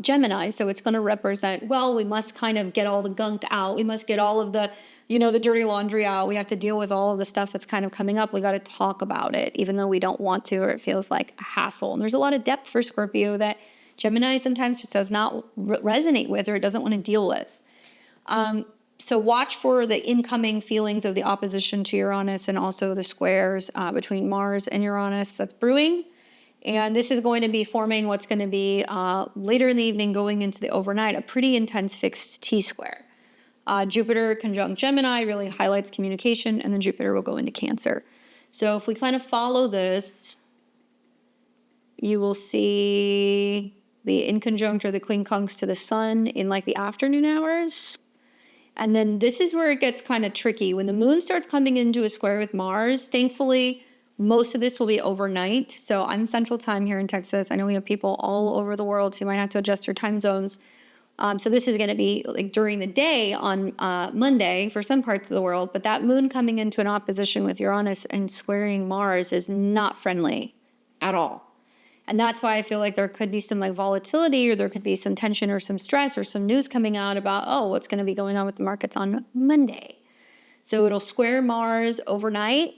Gemini. So it's going to represent, well, we must kind of get all the gunk out. We must get all of the, the dirty laundry out. We have to deal with all of the stuff that's kind of coming up. We got to talk about it, even though we don't want to, or it feels like a hassle. And there's a lot of depth for Scorpio that Gemini sometimes just does not resonate with, or it doesn't want to deal with. So watch for the incoming feelings of the opposition to Uranus, and also the squares between Mars and Uranus that's brewing. And this is going to be forming what's going to be later in the evening, going into the overnight, a pretty intense fixed T-square. Jupiter conjunct Gemini really highlights communication, and then Jupiter will go into Cancer. So if we kind of follow this, you will see the inconjunct or the quincunx to the sun in like the afternoon hours. And then this is where it gets kind of tricky. When the moon starts coming into a square with Mars, thankfully, most of this will be overnight. So I'm Central Time here in Texas. I know we have people all over the world, so you might have to adjust your time zones. So this is going to be like during the day on Monday for some parts of the world. But that moon coming into an opposition with Uranus and squaring Mars is not friendly at all. And that's why I feel like there could be some like volatility, or there could be some tension or some stress or some news coming out about, what's going to be going on with the markets on Monday. So it'll square Mars overnight,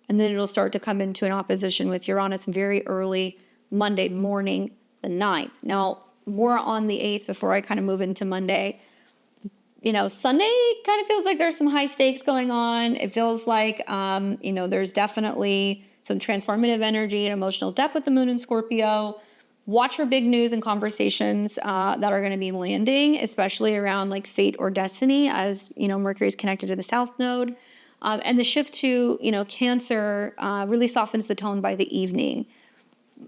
and then it'll start to come into an opposition with Uranus very early Monday morning, the 9th. Now, more on the 8th before I kind of move into Monday. Sunday kind of feels like there's some high stakes going on. It feels like, there's definitely some transformative energy and emotional depth with the moon in Scorpio. Watch for big news and conversations that are going to be landing, especially around like fate or destiny, as Mercury is connected to the South Node. And the shift to Cancer really softens the tone by the evening.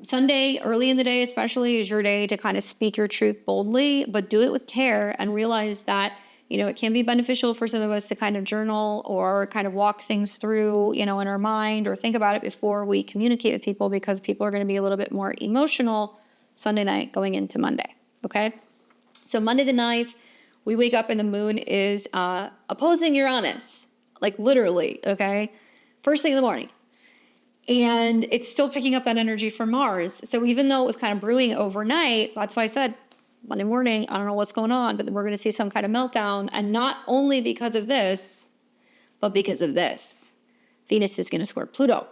Sunday, early in the day especially, is your day to kind of speak your truth boldly, but do it with care, and realize that it can be beneficial for some of us to kind of journal or kind of walk things through, in our mind, or think about it before we communicate with people, because people are going to be a little bit more emotional Sunday night going into Monday. Okay. So Monday the 9th, we wake up and the moon is opposing Uranus, like literally. Okay. First thing in the morning. And it's still picking up that energy from Mars. So even though it was kind of brewing overnight, that's why I said Monday morning, I don't know what's going on, but we're going to see some kind of meltdown. And not only because of this, but because of this. Venus is going to square Pluto.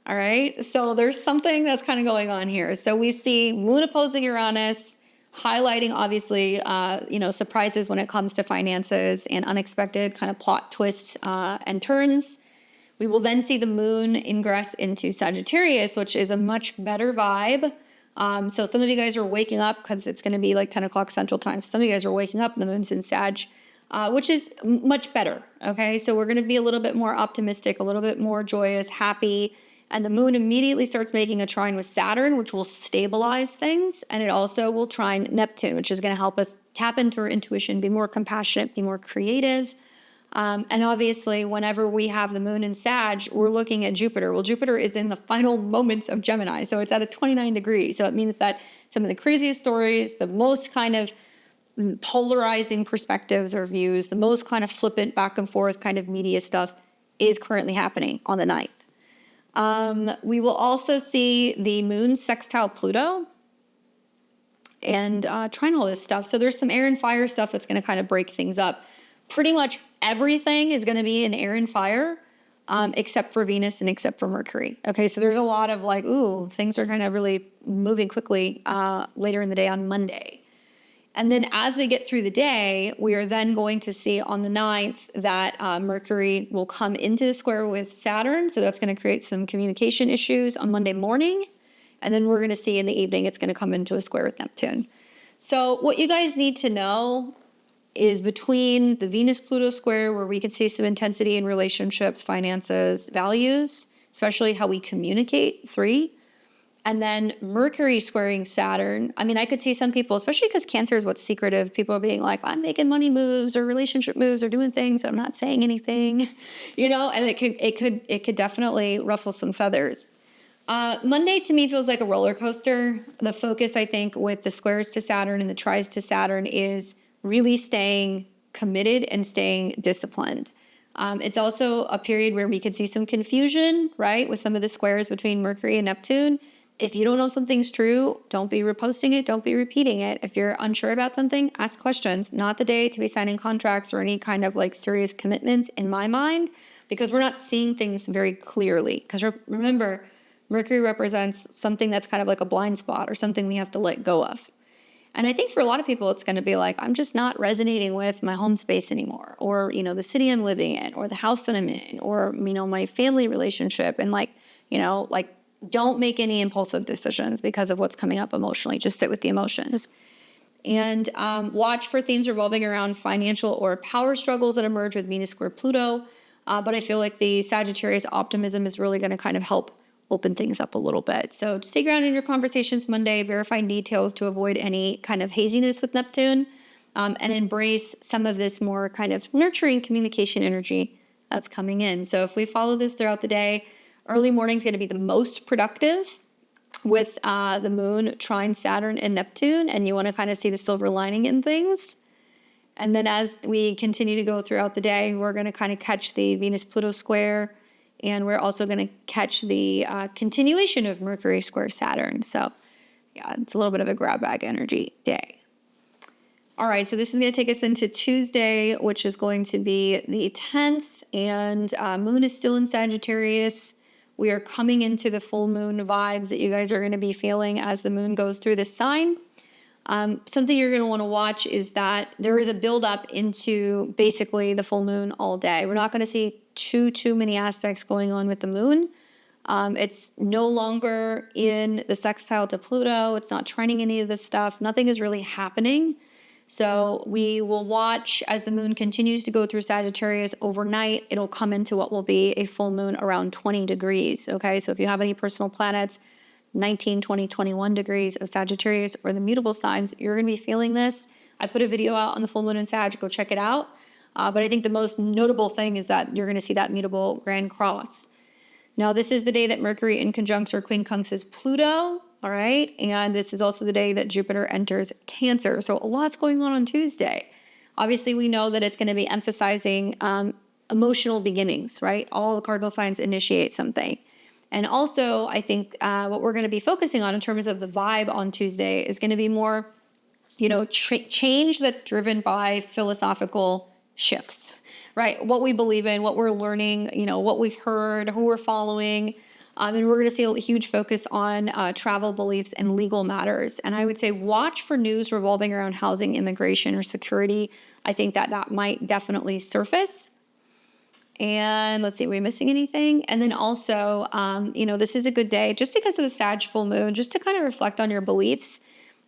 All right. So there's something that's kind of going on here. So we see moon opposing Uranus, highlighting obviously, surprises when it comes to finances and unexpected kind of plot twists and turns. We will then see the moon ingress into Sagittarius, which is a much better vibe. So some of you guys are waking up because it's going to be like 10 o'clock Central Time. So some of you guys are waking up and the moon's in Sag, which is much better. Okay. So we're going to be a little bit more optimistic, a little bit more joyous, happy. And the moon immediately starts making a trine with Saturn, which will stabilize things. And it also will trine Neptune, which is going to help us tap into our intuition, be more compassionate, be more creative. And obviously, whenever we have the moon in Sag, we're looking at Jupiter. Well, Jupiter is in the final moments of Gemini, so it's at a 29 degrees. So it means that some of the craziest stories, the most kind of polarizing perspectives or views, the most kind of flippant back and forth kind of media stuff is currently happening on the 9th. We will also see the moon sextile Pluto and trine all this stuff. So there's some air and fire stuff that's going to kind of break things up. Pretty much everything is going to be in air and fire, except for Venus and except for Mercury. Okay, so there's a lot of like, things are kind of really moving quickly later in the day on Monday. And then as we get through the day, we are then going to see on the 9th that Mercury will come into the square with Saturn. So that's going to create some communication issues on Monday morning. And then we're going to see in the evening, it's going to come into a square with Neptune. So what you guys need to know is between the Venus-Pluto square, where we can see some intensity in relationships, finances, values, especially how we communicate, 3. And then Mercury squaring Saturn. I mean, I could see some people, especially because Cancer is what's secretive, people are being like, I'm making money moves or relationship moves or doing things, I'm not saying anything, and it could definitely ruffle some feathers. Monday to me feels like a roller coaster. The focus, I think, with the squares to Saturn and the tries to Saturn is really staying committed and staying disciplined. It's also a period where we could see some confusion, right, with some of the squares between Mercury and Neptune. if you don't know something's true, don't be reposting it. Don't be repeating it. If you're unsure about something, ask questions. Not the day to be signing contracts or any kind of like serious commitments in my mind, because we're not seeing things very clearly. Because remember, Mercury represents something that's kind of like a blind spot or something we have to let go of. And I think for a lot of people, it's going to be like, I'm just not resonating with my home space anymore, or, the city I'm living in, or the house that I'm in, or, my family relationship. And like, don't make any impulsive decisions because of what's coming up emotionally. Just sit with the emotions. And watch for themes revolving around financial or power struggles that emerge with Venus square Pluto. But I feel like the Sagittarius optimism is really going to kind of help open things up a little bit. So stay grounded in your conversations Monday, verify details to avoid any kind of haziness with Neptune, and embrace some of this more kind of nurturing communication energy that's coming in. So if we follow this throughout the day, early morning is going to be the most productive with the moon trine Saturn and Neptune, and you want to kind of see the silver lining in things. And then as we continue to go throughout the day, we're going to kind of catch the Venus-Pluto square, and we're also going to catch the continuation of Mercury square Saturn. So yeah, it's a little bit of a grab bag energy day. All right, so this is going to take us into Tuesday, which is going to be the 10th, and moon is still in Sagittarius. We are coming into the full moon vibes that you guys are going to be feeling as the moon goes through this sign. Something you're going to want to watch is that there is a buildup into basically the full moon all day. We're not going to see too many aspects going on with the moon. It's no longer in the sextile to Pluto. It's not trining any of this stuff. Nothing is really happening. So we will watch as the moon continues to go through Sagittarius overnight. It'll come into what will be a full moon around 20 degrees. Okay, so if you have any personal planets, 19, 20, 21 degrees of Sagittarius or the mutable signs, you're going to be feeling this. I put a video out on the full moon in Sag. Go check it out. But I think the most notable thing is that you're going to see that mutable grand cross. Now, this is the day that Mercury inconjuncts or quincunxes Pluto. All right. And this is also the day that Jupiter enters Cancer. So a lot's going on Tuesday. Obviously, we know that it's going to be emphasizing emotional beginnings, right? All the cardinal signs initiate something. And also, I think what we're going to be focusing on in terms of the vibe on Tuesday is going to be more, change that's driven by philosophical shifts, right? What we believe in, what we're learning, what we've heard, who we're following. And we're going to see a huge focus on travel beliefs and legal matters. And I would say watch for news revolving around housing, immigration, or security. I think that might definitely surface. And let's see, are we missing anything? And then also, this is a good day just because of the Sag full moon, just to kind of reflect on your beliefs.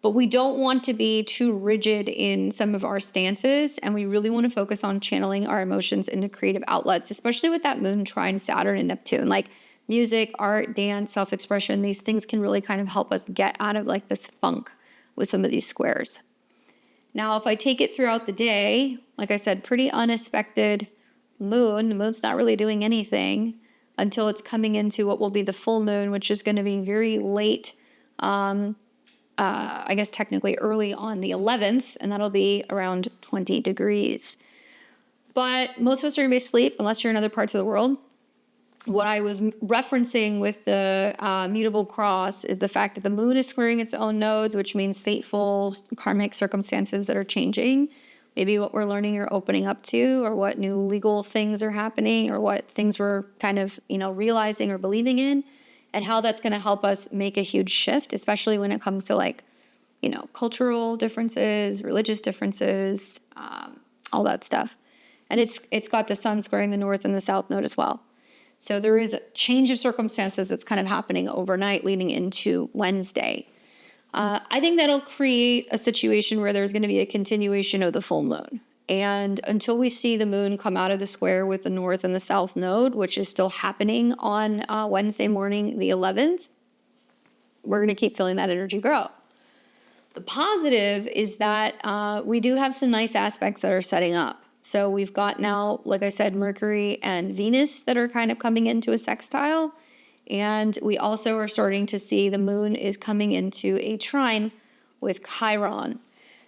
But we don't want to be too rigid in some of our stances. And we really want to focus on channeling our emotions into creative outlets, especially with that moon trine Saturn and Neptune. Like music, art, dance, self-expression, these things can really kind of help us get out of like this funk with some of these squares. Now, if I take it throughout the day, like I said, pretty unexpected moon. The moon's not really doing anything until it's coming into what will be the full moon, which is going to be very late, I guess technically early on the 11th, and that'll be around 20 degrees. But most of us are going to be asleep unless you're in other parts of the world. What I was referencing with the mutable cross is the fact that the moon is squaring its own nodes, which means fateful karmic circumstances that are changing. Maybe what we're learning or opening up to, or what new legal things are happening, or what things we're kind of, realizing or believing in, and how that's going to help us make a huge shift, especially when it comes to like, cultural differences, religious differences, all that stuff. And it's got the sun squaring the north and the south node as well. So there is a change of circumstances that's kind of happening overnight leading into Wednesday. I think that'll create a situation where there's going to be a continuation of the full moon. And until we see the moon come out of the square with the north and the south node, which is still happening on Wednesday morning, the 11th, we're going to keep feeling that energy grow. The positive is that we do have some nice aspects that are setting up. So we've got now, like I said, Mercury and Venus that are kind of coming into a sextile. And we also are starting to see the moon is coming into a trine with Chiron.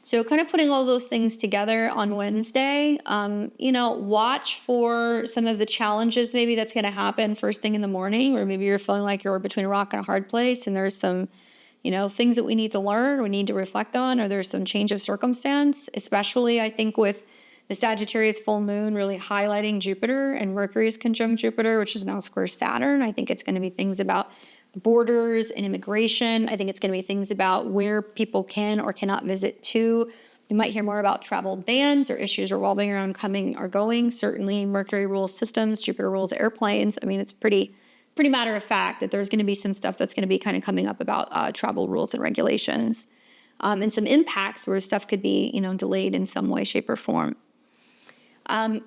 So kind of putting all those things together on Wednesday, watch for some of the challenges maybe that's going to happen first thing in the morning, or maybe you're feeling like you're between a rock and a hard place and there's some, things that we need to learn, we need to reflect on, or there's some change of circumstance, especially I think with the Sagittarius full moon really highlighting Jupiter and Mercury's conjunct Jupiter, which is now square Saturn. I think it's going to be things about borders and immigration. I think it's going to be things about where people can or cannot visit to. You might hear more about travel bans or issues revolving around coming or going. Certainly Mercury rules systems, Jupiter rules airplanes. I mean, it's pretty matter of fact that there's going to be some stuff that's going to be kind of coming up about travel rules and regulations, and some impacts where stuff could be, delayed in some way, shape, or form.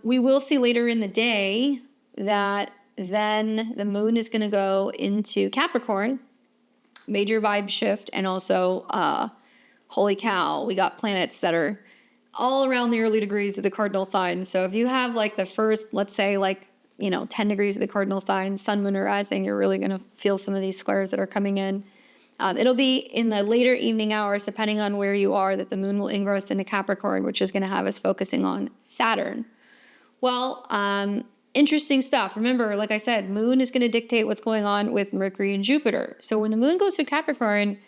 We will see later in the day that then the moon is going to go into Capricorn, major vibe shift, and also, holy cow, we got planets that are all around the early degrees of the cardinal sign. So if you have like the first, let's say 10 degrees of the cardinal sign, sun, moon, or rising, you're really going to feel some of these squares that are coming in. It'll be in the later evening hours, depending on where you are, that the moon will ingress into Capricorn, which is going to have us focusing on Saturn. Well, interesting stuff. Remember, like I said, moon is going to dictate what's going on with Mercury and Jupiter. So when the moon goes to Capricorn,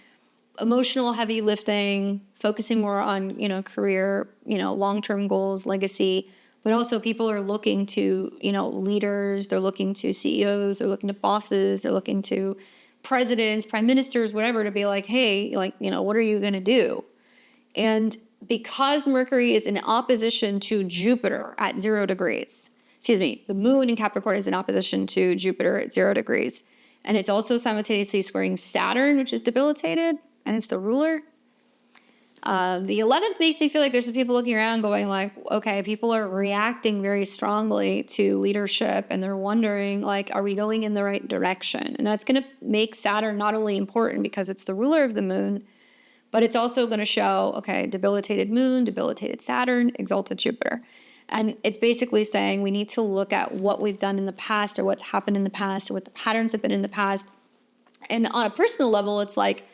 emotional heavy lifting, focusing more on, career, long-term goals, legacy, but also people are looking to, leaders, they're looking to CEOs, they're looking to bosses, they're looking to presidents, prime ministers, whatever, to be like, hey, what are you going to do? And because Mercury is in opposition to Jupiter at 0 degrees, the moon in Capricorn is in opposition to Jupiter at 0 degrees. And it's also simultaneously squaring Saturn, which is debilitated, and it's the ruler. The 11th makes me feel like there's some people looking around going like, okay, people are reacting very strongly to leadership, and they're wondering, are we going in the right direction? And that's going to make Saturn not only important because it's the ruler of the moon, but it's also going to show, okay, debilitated moon, debilitated Saturn, exalted Jupiter. And it's basically saying we need to look at what we've done in the past, or what's happened in the past, or what the patterns have been in the past. And on a personal level, it's like,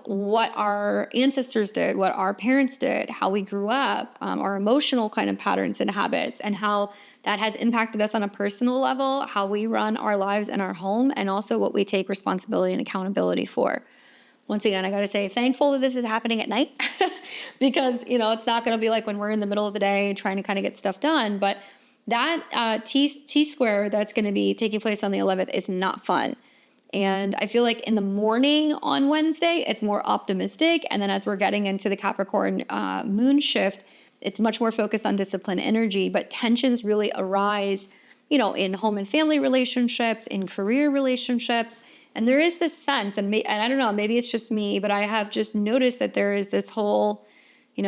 what our ancestors did, what our parents did, how we grew up, our emotional kind of patterns and habits, and how that has impacted us on a personal level, how we run our lives and our home, and also what we take responsibility and accountability for. Once again, I got to say, thankful that this is happening at night because, it's not going to be like when we're in the middle of the day trying to kind of get stuff done. But that T square that's going to be taking place on the 11th is not fun. And I feel like in the morning on Wednesday, it's more optimistic. And then as we're getting into the Capricorn moon shift, it's much more focused on discipline energy. But tensions really arise, in home and family relationships, in career relationships. And there is this sense, and I don't know, maybe it's just me, but I have just noticed that there is this whole,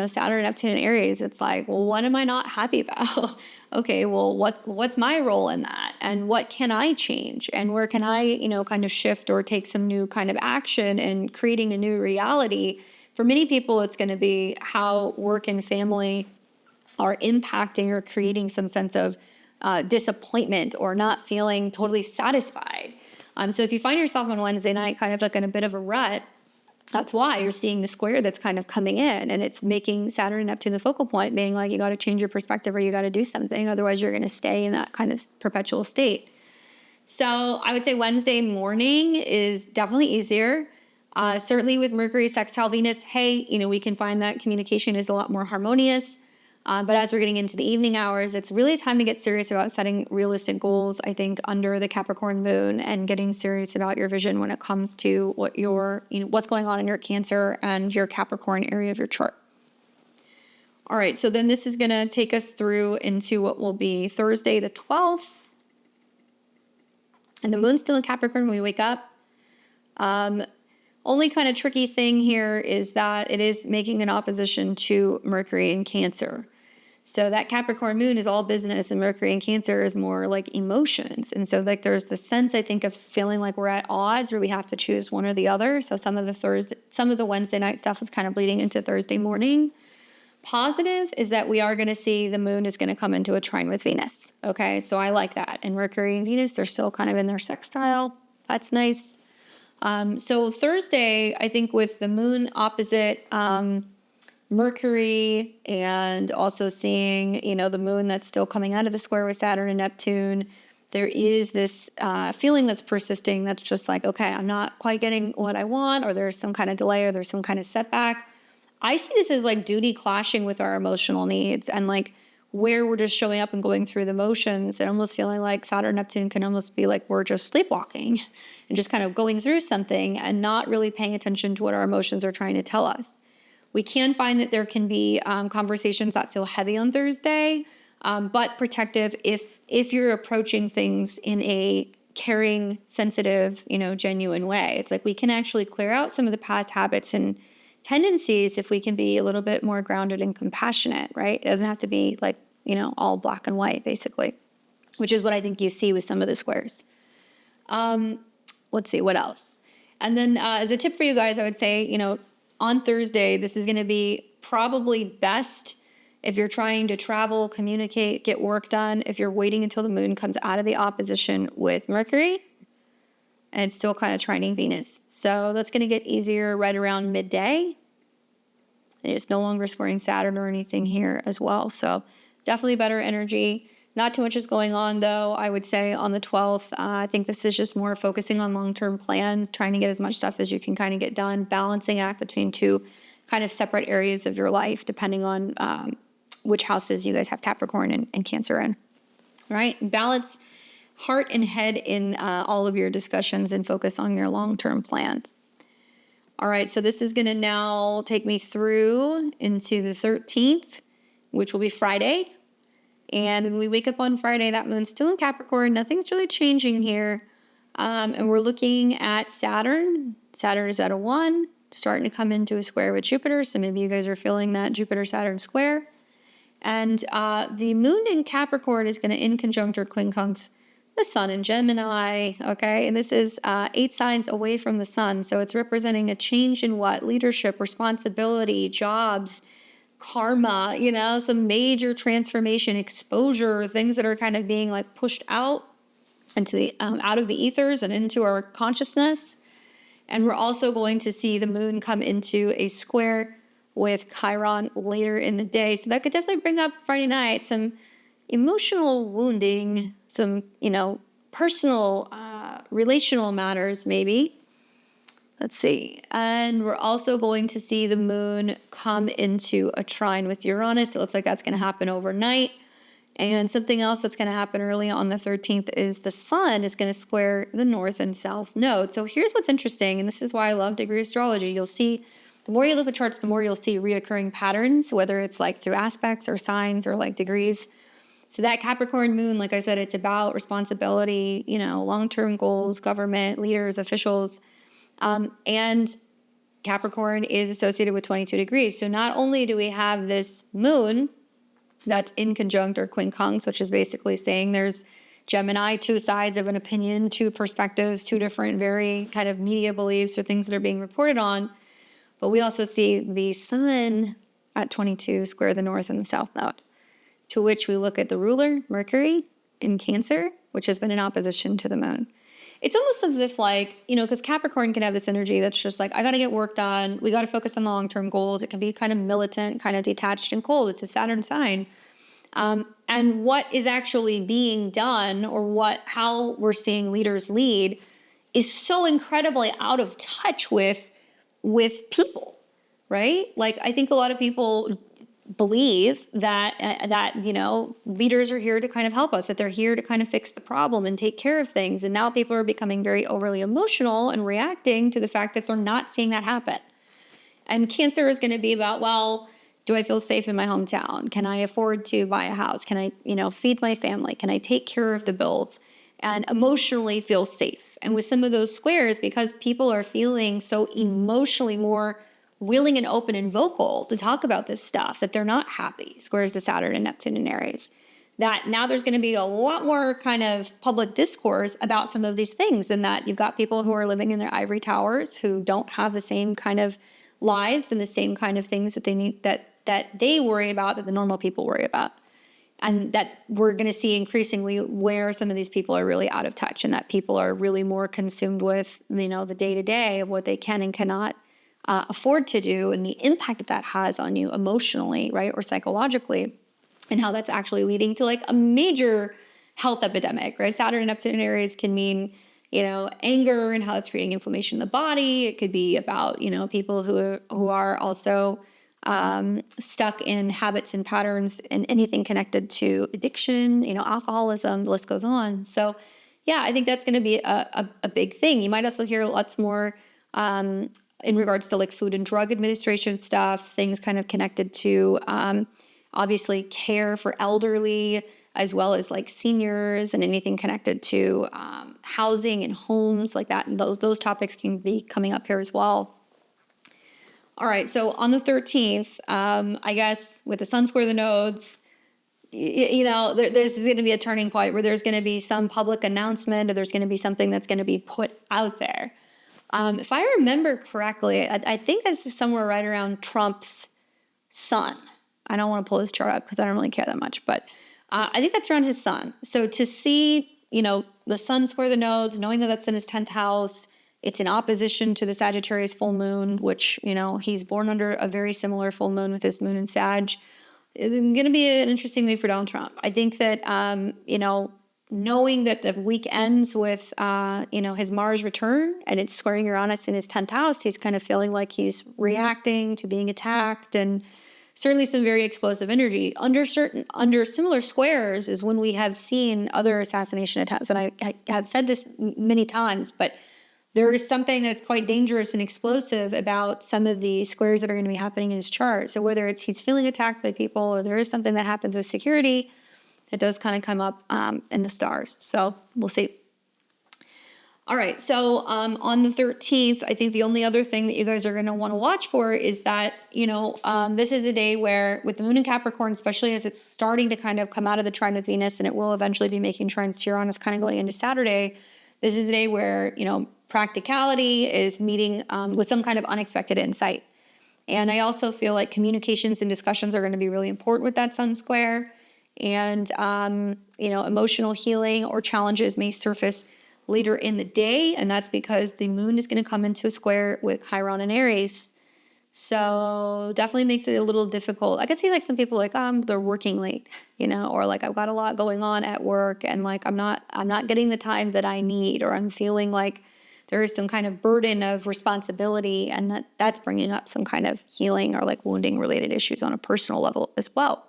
Saturn, Neptune, and Aries. It's like, well, what am I not happy about? Okay, well, what's my role in that? And what can I change? And where can I, kind of shift or take some new kind of action in creating a new reality? For many people, it's going to be how work and family are impacting or creating some sense of disappointment or not feeling totally satisfied. So if you find yourself on Wednesday night kind of like in a bit of a rut, that's why you're seeing the square that's kind of coming in, and it's making Saturn and Neptune the focal point, being like, you got to change your perspective or you got to do something. Otherwise, you're going to stay in that kind of perpetual state. So I would say Wednesday morning is definitely easier. Certainly with Mercury sextile Venus, hey, we can find that communication is a lot more harmonious. But as we're getting into the evening hours, it's really time to get serious about setting realistic goals, I think, under the Capricorn moon, and getting serious about your vision when it comes to what what's going on in your Cancer and your Capricorn area of your chart. All right, so then this is going to take us through into what will be Thursday the 12th. And the moon's still in Capricorn when we wake up. Only kind of tricky thing here is that it is making an opposition to Mercury in Cancer. So that Capricorn moon is all business, and Mercury in Cancer is more like emotions. And so there's the sense, I think, of feeling like we're at odds where we have to choose one or the other. So some of the Wednesday night stuff is kind of bleeding into Thursday morning. Positive is that we are going to see the moon is going to come into a trine with Venus. Okay, so I like that. And Mercury and Venus, they're still kind of in their sextile. That's nice. So Thursday, I think with the moon opposite Mercury, and also seeing, the moon that's still coming out of the square with Saturn and Neptune. There is this feeling that's persisting that's just like, okay, I'm not quite getting what I want, or there's some kind of delay, or there's some kind of setback. I see this as like duty clashing with our emotional needs, and like where we're just showing up and going through the motions, and almost feeling like Saturn, Neptune can almost be like we're just sleepwalking and just kind of going through something and not really paying attention to what our emotions are trying to tell us. We can find that there can be conversations that feel heavy on Thursday, but protective if you're approaching things in a caring, sensitive, genuine way. It's like we can actually clear out some of the past habits and tendencies if we can be a little bit more grounded and compassionate, right? It doesn't have to be like, all black and white, basically, which is what I think you see with some of the squares. Let's see, what else? And then as a tip for you guys, I would say, on Thursday, this is going to be probably best if you're trying to travel, communicate, get work done, if you're waiting until the moon comes out of the opposition with Mercury, and it's still kind of trining Venus. So that's going to get easier right around midday. And it's no longer squaring Saturn or anything here as well. So definitely better energy. Not too much is going on, though, I would say, on the 12th. I think this is just more focusing on long-term plans, trying to get as much stuff as you can kind of get done, balancing act between two kind of separate areas of your life, depending on which houses you guys have Capricorn and Cancer in, right? Balance heart and head in all of your discussions and focus on your long-term plans. All right, so this is going to now take me through into the 13th, which will be Friday. And when we wake up on Friday, that moon's still in Capricorn. Nothing's really changing here. And we're looking at Saturn. Saturn is at a 1, starting to come into a square with Jupiter. So maybe you guys are feeling that Jupiter-Saturn square. And the moon in Capricorn is going to inconjunct or quincunct the sun in Gemini, okay? And this is 8 signs away from the sun. So it's representing a change in what? Leadership, responsibility, jobs, karma, some major transformation, exposure, things that are kind of being like pushed out into the out of the ethers and into our consciousness. And we're also going to see the moon come into a square with Chiron later in the day. So that could definitely bring up Friday night some emotional wounding, some, personal, relational matters maybe. Let's see. And we're also going to see the moon come into a trine with Uranus. It looks like that's going to happen overnight. And something else that's going to happen early on the 13th is the sun is going to square the north and south node. So here's what's interesting, and this is why I love degree astrology. You'll see, the more you look at charts, the more you'll see reoccurring patterns, whether it's like through aspects or signs or like degrees. So that Capricorn moon, like I said, it's about responsibility, long-term goals, government, leaders, officials. And Capricorn is associated with 22 degrees. So not only do we have this moon that's inconjunct or quincunx, which is basically saying there's Gemini, 2 sides of an opinion, 2 perspectives, 2 different very kind of media beliefs or things that are being reported on. But we also see the sun at 22 square the north and the south node, to which we look at the ruler, Mercury, in Cancer, which has been in opposition to the moon. It's almost as if like, because Capricorn can have this energy that's just like, I got to get work done. We got to focus on the long-term goals. It can be kind of militant, kind of detached and cold. It's a Saturn sign. And what is actually being done or how we're seeing leaders lead is so incredibly out of touch with people, right? Like, I think a lot of people believe that leaders are here to kind of help us, that they're here to kind of fix the problem and take care of things. And now people are becoming very overly emotional and reacting to the fact that they're not seeing that happen. And Cancer is going to be about, well, do I feel safe in my hometown? Can I afford to buy a house? Can I, feed my family? Can I take care of the bills and emotionally feel safe? And with some of those squares, because people are feeling so emotionally more willing and open and vocal to talk about this stuff, that they're not happy, squares to Saturn and Neptune and Aries, that now there's going to be a lot more kind of public discourse about some of these things, and that you've got people who are living in their ivory towers who don't have the same kind of lives and the same kind of things that they need, that they worry about, that the normal people worry about. And that we're going to see increasingly where some of these people are really out of touch, and that people are really more consumed with, the day-to-day of what they can and cannot afford to do, and the impact that that has on you emotionally, right, or psychologically, and how that's actually leading to like a major health epidemic, right? Saturn and Neptune in Aries can mean, anger and how it's creating inflammation in the body. It could be about, people who are also stuck in habits and patterns and anything connected to addiction, alcoholism, the list goes on. So yeah, I think that's going to be a big thing. You might also hear lots more in regards to like food and drug administration stuff, things kind of connected to obviously care for elderly, as well as like seniors and anything connected to housing and homes like that. And those topics can be coming up here as well. All right, so on the 13th, I guess with the sun square the nodes, there's going to be a turning point where there's going to be some public announcement, or there's going to be something that's going to be put out there. If I remember correctly, I think this is somewhere right around Trump's sun. I don't want to pull his chart up because I don't really care that much, but I think that's around his sun. So to see, the sun square the nodes, knowing that that's in his 10th house, it's in opposition to the Sagittarius full moon, which, he's born under a very similar full moon with his moon in Sag. It's going to be an interesting week for Donald Trump. I think that, knowing that the week ends with, his Mars return and it's squaring Uranus in his 10th house, he's kind of feeling like he's reacting to being attacked, and certainly some very explosive energy. Under similar squares is when we have seen other assassination attempts. And I have said this many times, but there is something that's quite dangerous and explosive about some of the squares that are going to be happening in his chart. So whether it's he's feeling attacked by people, or there is something that happens with security, it does kind of come up in the stars. So we'll see. All right, so on the 13th, I think the only other thing that you guys are going to want to watch for is that, this is a day where with the moon in Capricorn, especially as it's starting to kind of come out of the trine with Venus, and it will eventually be making trines to Uranus kind of going into Saturday, this is a day where, practicality is meeting with some kind of unexpected insight. And I also feel like communications and discussions are going to be really important with that sun square. And, emotional healing or challenges may surface later in the day, and that's because the moon is going to come into a square with Chiron and Aries. So definitely makes it a little difficult. I could see like some people like, they're working late, or like I've got a lot going on at work, and like I'm not getting the time that I need, or I'm feeling like there is some kind of burden of responsibility, and that's bringing up some kind of healing or like wounding related issues on a personal level as well.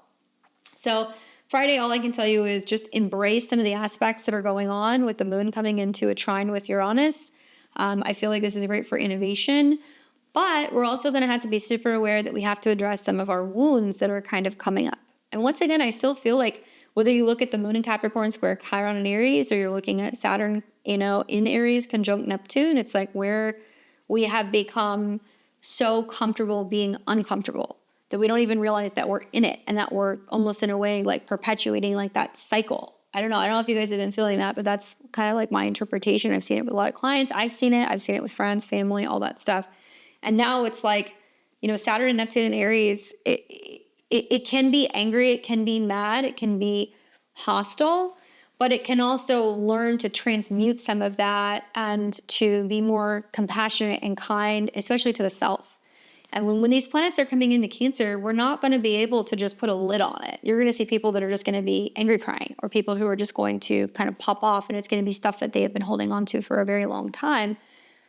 So Friday, all I can tell you is just embrace some of the aspects that are going on with the moon coming into a trine with Uranus. I feel like this is great for innovation, but we're also going to have to be super aware that we have to address some of our wounds that are kind of coming up. And once again, I still feel like whether you look at the moon in Capricorn square Chiron and Aries, or you're looking at Saturn, in Aries conjunct Neptune, it's like where we have become so comfortable being uncomfortable that we don't even realize that we're in it, and that we're almost in a way like perpetuating like that cycle. I don't know if you guys have been feeling that, but that's kind of like my interpretation. I've seen it with a lot of clients. I've seen it with friends, family, all that stuff. And now it's like, Saturn and Neptune and Aries, it can be angry, it can be mad, it can be hostile, but it can also learn to transmute some of that and to be more compassionate and kind, especially to the self. And when these planets are coming into Cancer, we're not going to be able to just put a lid on it. You're going to see people that are just going to be angry crying, or people who are just going to kind of pop off, and it's going to be stuff that they have been holding on to for a very long time.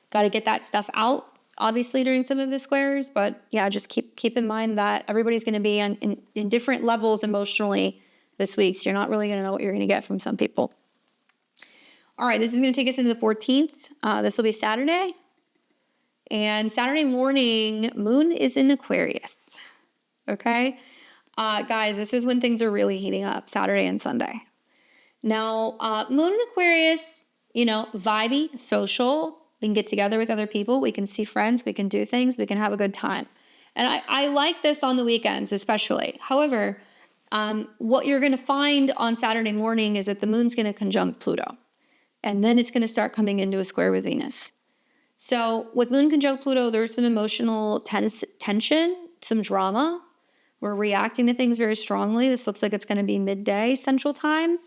Got to get that stuff out, obviously, during some of the squares. But yeah, just keep in mind that everybody's going to be in different levels emotionally this week. So you're not really going to know what you're going to get from some people. All right, this is going to take us into the 14th. This will be Saturday. And Saturday morning, moon is in Aquarius, okay? Guys, this is when things are really heating up, Saturday and Sunday. Now, moon in Aquarius, vibey, social. We can get together with other people. We can see friends. We can do things. We can have a good time. And I like this on the weekends especially. However, what you're going to find on Saturday morning is that the moon's going to conjunct Pluto. And then it's going to start coming into a square with Venus. So with moon conjunct Pluto, there's some emotional tension, some drama. We're reacting to things very strongly. This looks like it's going to be midday Central Time.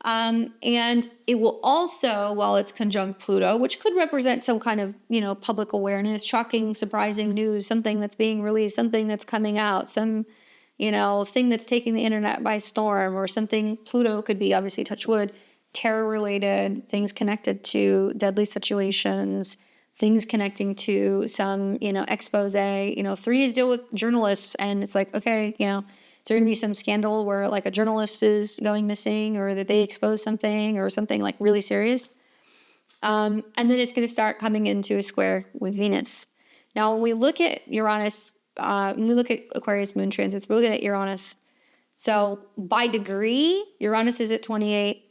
And it will also, while it's conjunct Pluto, which could represent some kind of, public awareness, shocking, surprising news, something that's being released, something that's coming out, some, thing that's taking the internet by storm, or something. Pluto could be, obviously, touch wood, terror related, things connected to deadly situations, things connecting to some, expose. Threes deal with journalists, and it's like, okay, is there going to be some scandal where like a journalist is going missing, or that they expose something, or something like really serious? And then it's going to start coming into a square with Venus. Now, when we look at Uranus, when we look at Aquarius moon transits, we're looking at Uranus. So by degree, Uranus is at 28,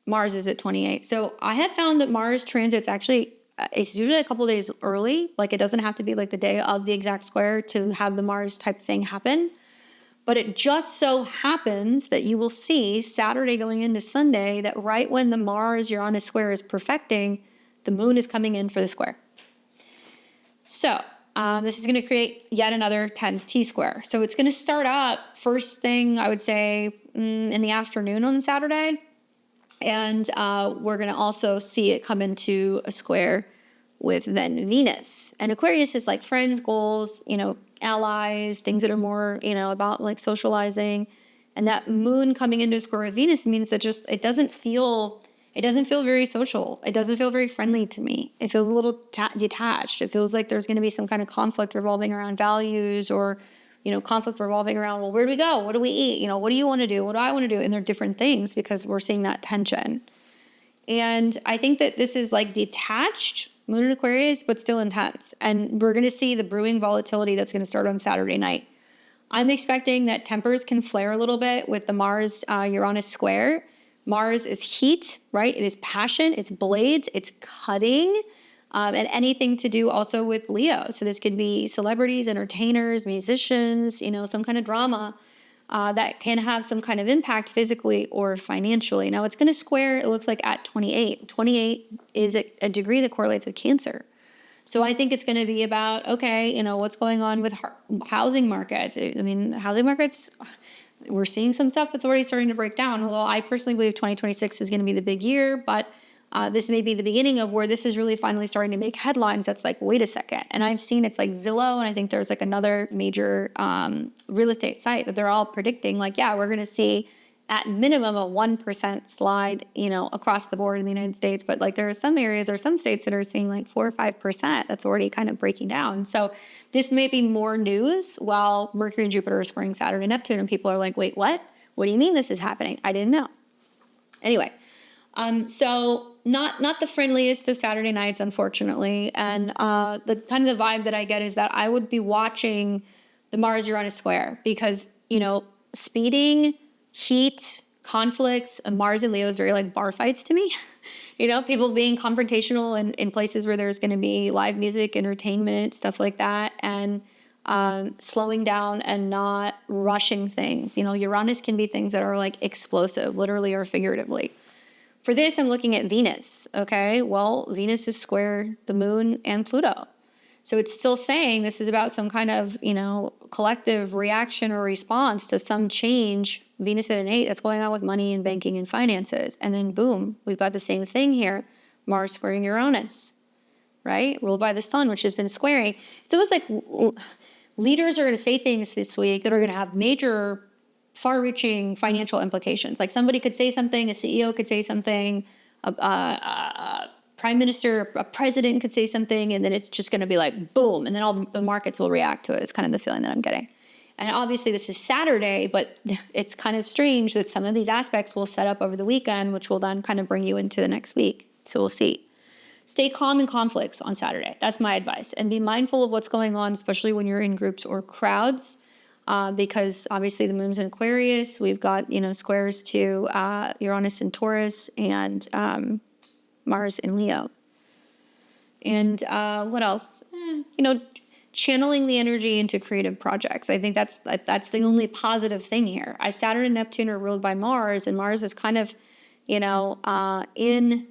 Mars is at 28. So I have found that Mars transits actually, it's usually a couple of days early. Like it doesn't have to be like the day of the exact square to have the Mars type thing happen. But it just so happens that you will see Saturday going into Sunday that right when the Mars-Uranus square is perfecting, the moon is coming in for the square. So this is going to create yet another tens T-square. So it's going to start up first thing, I would say, in the afternoon on Saturday. And we're going to also see it come into a square with then Venus. And Aquarius is like friends, goals, allies, things that are more, about like socializing. And that moon coming into a square with Venus means that it doesn't feel very social. It doesn't feel very friendly to me. It feels a little detached. It feels like there's going to be some kind of conflict revolving around values, or, conflict revolving around, well, where do we go? What do we eat? What do you want to do? What do I want to do? And they're different things because we're seeing that tension. And I think that this is like detached moon in Aquarius, but still intense. And we're going to see the brewing volatility that's going to start on Saturday night. I'm expecting that tempers can flare a little bit with the Mars-Uranus square. Mars is heat, right? It is passion, it's blades, it's cutting, and anything to do also with Leo. So this could be celebrities, entertainers, musicians, some kind of drama that can have some kind of impact physically or financially. Now it's going to square, it looks like at 28. 28 is a degree that correlates with Cancer. So I think it's going to be about, okay, what's going on with housing markets. I mean, housing markets, we're seeing some stuff that's already starting to break down. Although I personally believe 2026 is going to be the big year, but this may be the beginning of where this is really finally starting to make headlines. That's like, wait a second. And I've seen it's like Zillow, and I think there's like another major real estate site that they're all predicting like, yeah, we're going to see at minimum a 1% slide, across the board in the United States. But like there are some areas or some states that are seeing like 4 or 5%. That's already kind of breaking down. So this may be more news while Mercury and Jupiter are squaring Saturn and Neptune, and people are like, wait, what? What do you mean this is happening? I didn't know. Anyway, so not the friendliest of Saturday nights, unfortunately. And the kind of the vibe that I get is that I would be watching the Mars-Uranus square because, speeding, heat, conflicts, and Mars and Leo is very like bar fights to me. People being confrontational in places where there's going to be live music, entertainment, stuff like that, and slowing down and not rushing things. Uranus can be things that are like explosive, literally or figuratively. For this, I'm looking at Venus, okay? Well, Venus is square the moon and Pluto. So it's still saying this is about some kind of, collective reaction or response to some change, Venus at an 8, that's going on with money and banking and finances. And then boom, we've got the same thing here, Mars squaring Uranus, right? Ruled by the sun, which has been squaring. It's almost like leaders are going to say things this week that are going to have major far-reaching financial implications. Like somebody could say something, a CEO could say something, a prime minister, a president could say something, and then it's just going to be like boom, and then all the markets will react to it. It's kind of the feeling that I'm getting. And obviously this is Saturday, but it's kind of strange that some of these aspects will set up over the weekend, which will then kind of bring you into the next week. So we'll see. Stay calm in conflicts on Saturday. That's my advice. And be mindful of what's going on, especially when you're in groups or crowds. Because obviously the moon's in Aquarius. We've got, squares to Uranus and Taurus, and Mars in Leo. And what else? Channeling the energy into creative projects. I think that's the only positive thing here. Saturn and Neptune are ruled by Mars, and Mars is kind of, in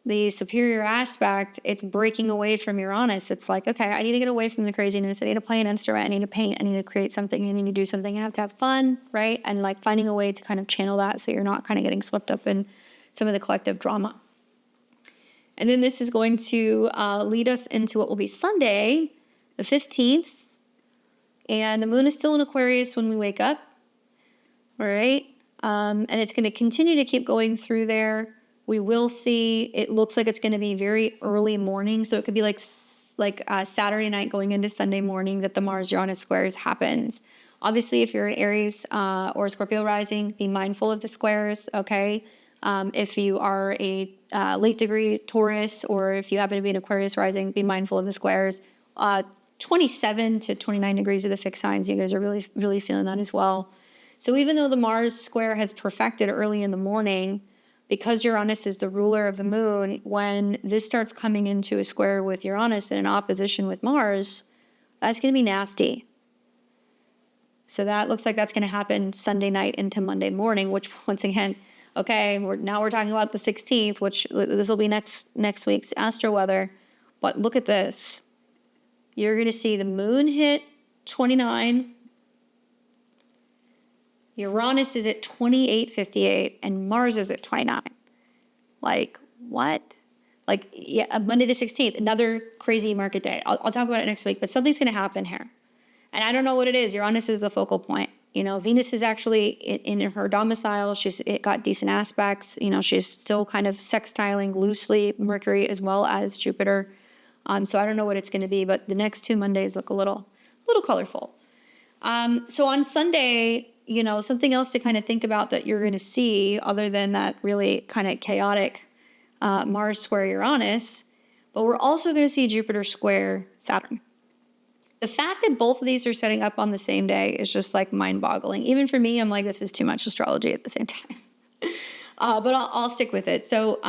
the superior aspect, it's breaking away from Uranus. It's like, okay, I need to get away from the craziness. I need to play an instrument. I need to paint. I need to create something. I need to do something. I have to have fun, right? And like finding a way to kind of channel that so you're not kind of getting swept up in some of the collective drama. And then this is going to lead us into what will be Sunday, the 15th. And the moon is still in Aquarius when we wake up. All right. And it's going to continue to keep going through there. We will see, it looks like it's going to be very early morning. So it could be like Saturday night going into Sunday morning that the Mars-Uranus squares happens. Obviously, if you're an Aries or Scorpio rising, be mindful of the squares, okay? If you are a late degree Taurus, or if you happen to be an Aquarius rising, be mindful of the squares. 27 to 29 degrees of the fixed signs, you guys are really, really feeling that as well. So even though the Mars square has perfected early in the morning, because Uranus is the ruler of the moon, when this starts coming into a square with Uranus and in opposition with Mars, that's going to be nasty. So that looks like that's going to happen Sunday night into Monday morning, which once again, okay, now we're talking about the 16th, which this will be next week's astro weather. But look at this. You're going to see the moon hit 29. Uranus is at 28:58 and Mars is at 29. Like, what? Like, yeah, Monday the 16th, another crazy market day. I'll talk about it next week, but something's going to happen here. And I don't know what it is. Uranus is the focal point. You know, Venus is actually in her domicile. It got decent aspects. You know, she's still kind of sextiling loosely Mercury as well as Jupiter. So I don't know what it's going to be, but the next 2 Mondays look a little colorful. So on Sunday, you know, something else to kind of think about that you're going to see other than that really kind of chaotic Mars square Uranus, but we're also going to see Jupiter square Saturn. The fact that both of these are setting up on the same day is just like mind-boggling. Even for me, I'm like, this is too much astrology at the same time. But I'll stick with it. So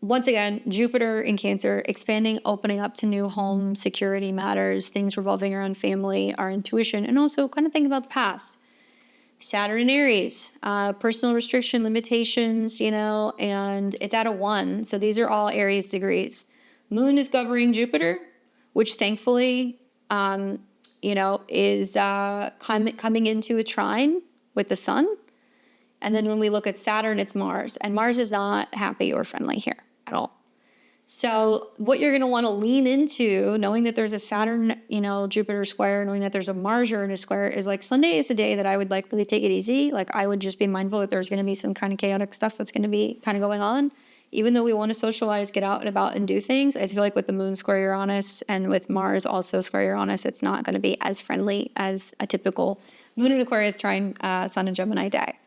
once again, Jupiter in Cancer, expanding, opening up to new home, security matters, things revolving around family, our intuition, and also kind of think about the past. Saturn in Aries, personal restriction, limitations, you know, and it's at a 1. So these are all Aries degrees. Moon is governing Jupiter, which thankfully, you know, is coming into a trine with the sun. And then when we look at Saturn, it's Mars. And Mars is not happy or friendly here at all. So what you're going to want to lean into, knowing that there's a Saturn, you know, Jupiter square, knowing that there's a Mars Uranus square, is like Sunday is a day that I would like really take it easy. Like I would just be mindful that there's going to be some kind of chaotic stuff that's going to be kind of going on. Even though we want to socialize, get out and about and do things, I feel like with the moon square Uranus and with Mars also square Uranus, it's not going to be as friendly as a typical moon in Aquarius trine Sun and Gemini day.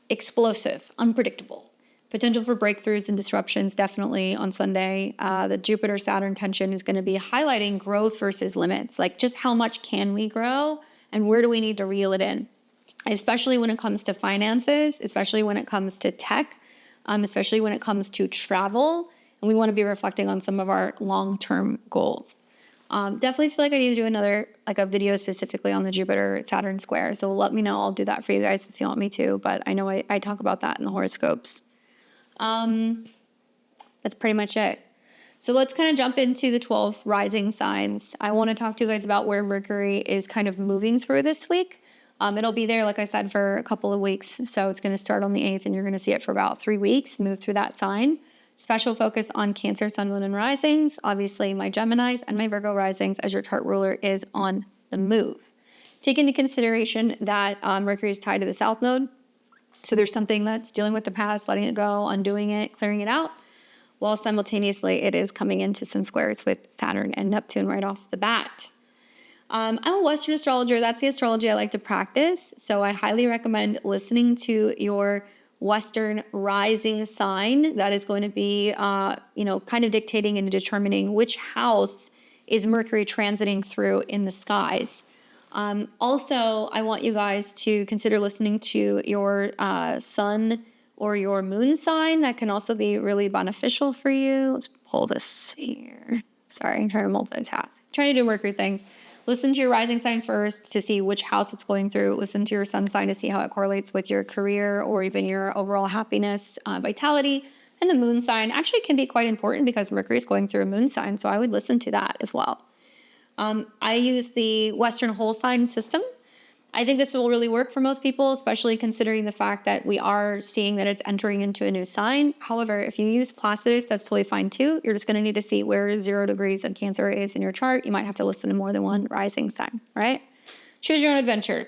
Explosive, unpredictable. Potential for breakthroughs and disruptions definitely on Sunday. The Jupiter-Saturn tension is going to be highlighting growth versus limits. Like just how much can we grow and where do we need to reel it in? Especially when it comes to finances, especially when it comes to tech, especially when it comes to travel. And we want to be reflecting on some of our long-term goals. Definitely feel like I need to do another, like a video specifically on the Jupiter-Saturn square. So let me know. I'll do that for you guys if you want me to. But I know I talk about that in the horoscopes. That's pretty much it. So let's kind of jump into the 12 rising signs. I want to talk to you guys about where Mercury is kind of moving through this week. It'll be there, like I said, for a couple of weeks. So it's going to start on the 8th and you're going to see it for about 3 weeks, move through that sign. Special focus on Cancer, Sun, Moon, and risings. Obviously, my Geminis and my Virgo risings as your chart ruler is on the move. Take into consideration that Mercury is tied to the South Node. So there's something that's dealing with the past, letting it go, undoing it, clearing it out, while simultaneously it is coming into some squares with Saturn and Neptune right off the bat. I'm a Western astrologer. That's the astrology I like to practice. So I highly recommend listening to your Western rising sign. That is going to be, kind of dictating and determining which house is Mercury transiting through in the skies. Also, I want you guys to consider listening to your sun or your moon sign. That can also be really beneficial for you. Let's pull this here. Sorry, I'm trying to multitask. Trying to do Mercury things. Listen to your rising sign first to see which house it's going through. Listen to your sun sign to see how it correlates with your career or even your overall happiness, vitality. And the moon sign actually can be quite important because Mercury is going through a moon sign, so I would listen to that as well. I use the Western whole sign system. I think this will really work for most people, especially considering the fact that we are seeing that it's entering into a new sign. However, if you use Placidus, that's totally fine too. You're just going to need to see where 0 degrees of Cancer is in your chart. You might have to listen to more than one rising sign, right? Choose your own adventure.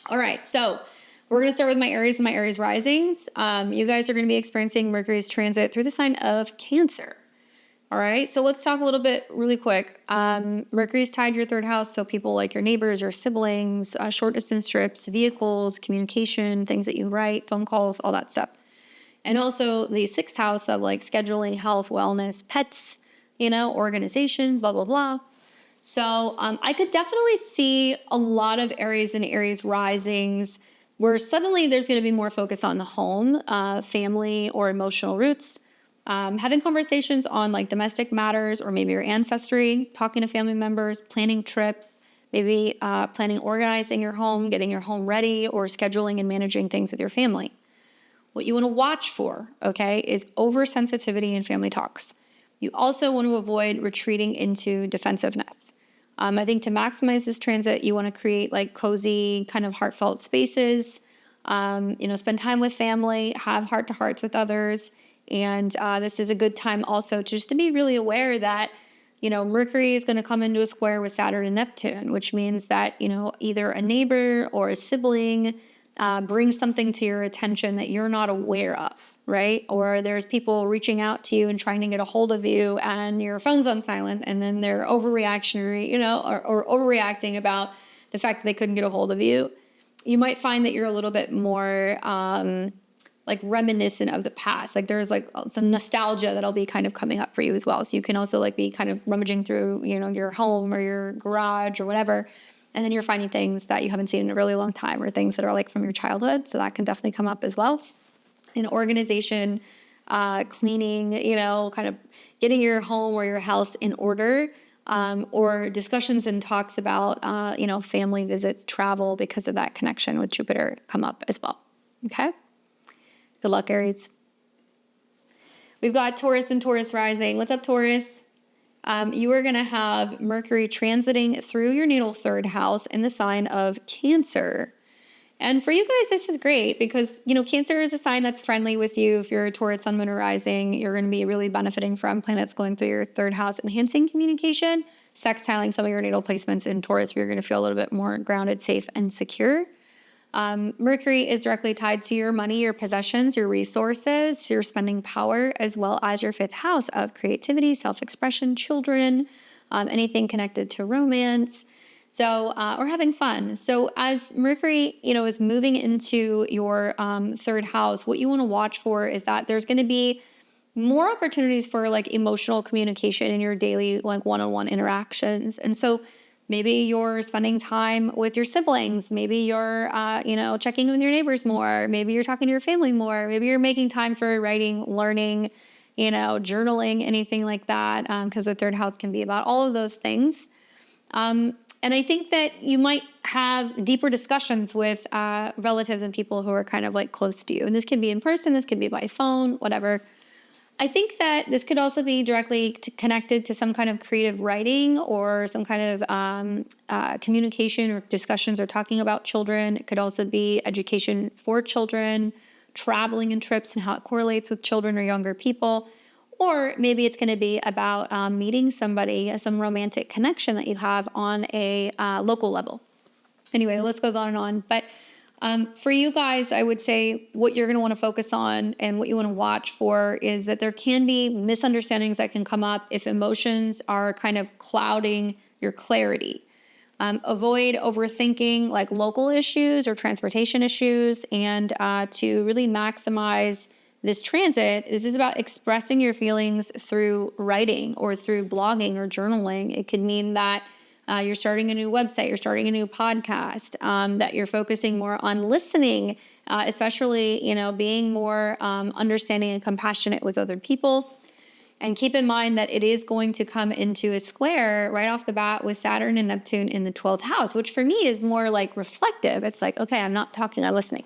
All right, so we're going to start with my Aries and my Aries risings. You guys are going to be experiencing Mercury's transit through the sign of Cancer. All right, so let's talk a little bit really quick. Mercury's tied to your third house, so people like your neighbors, your siblings, short distance trips, vehicles, communication, things that you write, phone calls, all that stuff. And also the sixth house of like scheduling, health, wellness, pets, organization, blah, blah, blah. So I could definitely see a lot of Aries and Aries risings where suddenly there's going to be more focus on the home, family, or emotional roots. Having conversations on like domestic matters or maybe your ancestry, talking to family members, planning trips, maybe planning organizing your home, getting your home ready, or scheduling and managing things with your family. What you want to watch for, okay, is oversensitivity in family talks. You also want to avoid retreating into defensiveness. I think to maximize this transit, you want to create like cozy, kind of heartfelt spaces, spend time with family, have heart-to-hearts with others. And this is a good time also just to be really aware that, Mercury is going to come into a square with Saturn and Neptune, which means that, either a neighbor or a sibling brings something to your attention that you're not aware of, right? Or there's people reaching out to you and trying to get a hold of you and your phone's on silent and then they're overreactionary, or overreacting about the fact that they couldn't get a hold of you. You might find that you're a little bit more like reminiscent of the past. Like there's like some nostalgia that'll be kind of coming up for you as well. So you can also like be kind of rummaging through, your home or your garage or whatever. And then you're finding things that you haven't seen in a really long time or things that are like from your childhood. So that can definitely come up as well. In organization, cleaning, kind of getting your home or your house in order, or discussions and talks about, family visits, travel, because of that connection with Jupiter come up as well. Okay. Good luck, Aries. We've got Taurus and Taurus rising. What's up, Taurus? You are going to have Mercury transiting through your natal third house in the sign of Cancer. And for you guys, this is great because, Cancer is a sign that's friendly with you. If you're a Taurus, Sun, Moon, or rising, you're going to be really benefiting from planets going through your third house, enhancing communication, sextiling some of your natal placements in Taurus, where you're going to feel a little bit more grounded, safe, and secure. Mercury is directly tied to your money, your possessions, your resources, your spending power, as well as your fifth house of creativity, self-expression, children, anything connected to romance. So, or having fun. So as Mercury, is moving into your third house, what you want to watch for is that there's going to be more opportunities for like emotional communication in your daily like one-on-one interactions. And so maybe you're spending time with your siblings. Maybe you're, checking in with your neighbors more. Maybe you're talking to your family more. Maybe you're making time for writing, learning, journaling, anything like that. Because the third house can be about all of those things. And I think that you might have deeper discussions with relatives and people who are kind of like close to you. And this can be in person, this can be by phone, whatever. I think that this could also be directly connected to some kind of creative writing or some kind of communication or discussions or talking about children. It could also be education for children, traveling and trips and how it correlates with children or younger people. Or maybe it's going to be about meeting somebody, some romantic connection that you have on a local level. Anyway, the list goes on and on. But for you guys, I would say what you're going to want to focus on and what you want to watch for is that there can be misunderstandings that can come up if emotions are kind of clouding your clarity. Avoid overthinking like local issues or transportation issues, and to really maximize this transit, this is about expressing your feelings through writing or through blogging or journaling. It could mean that you're starting a new website, you're starting a new podcast, that you're focusing more on listening, especially, being more understanding and compassionate with other people. And keep in mind that it is going to come into a square right off the bat with Saturn and Neptune in the 12th house, which for me is more like reflective. It's like, okay, I'm not talking, I'm listening.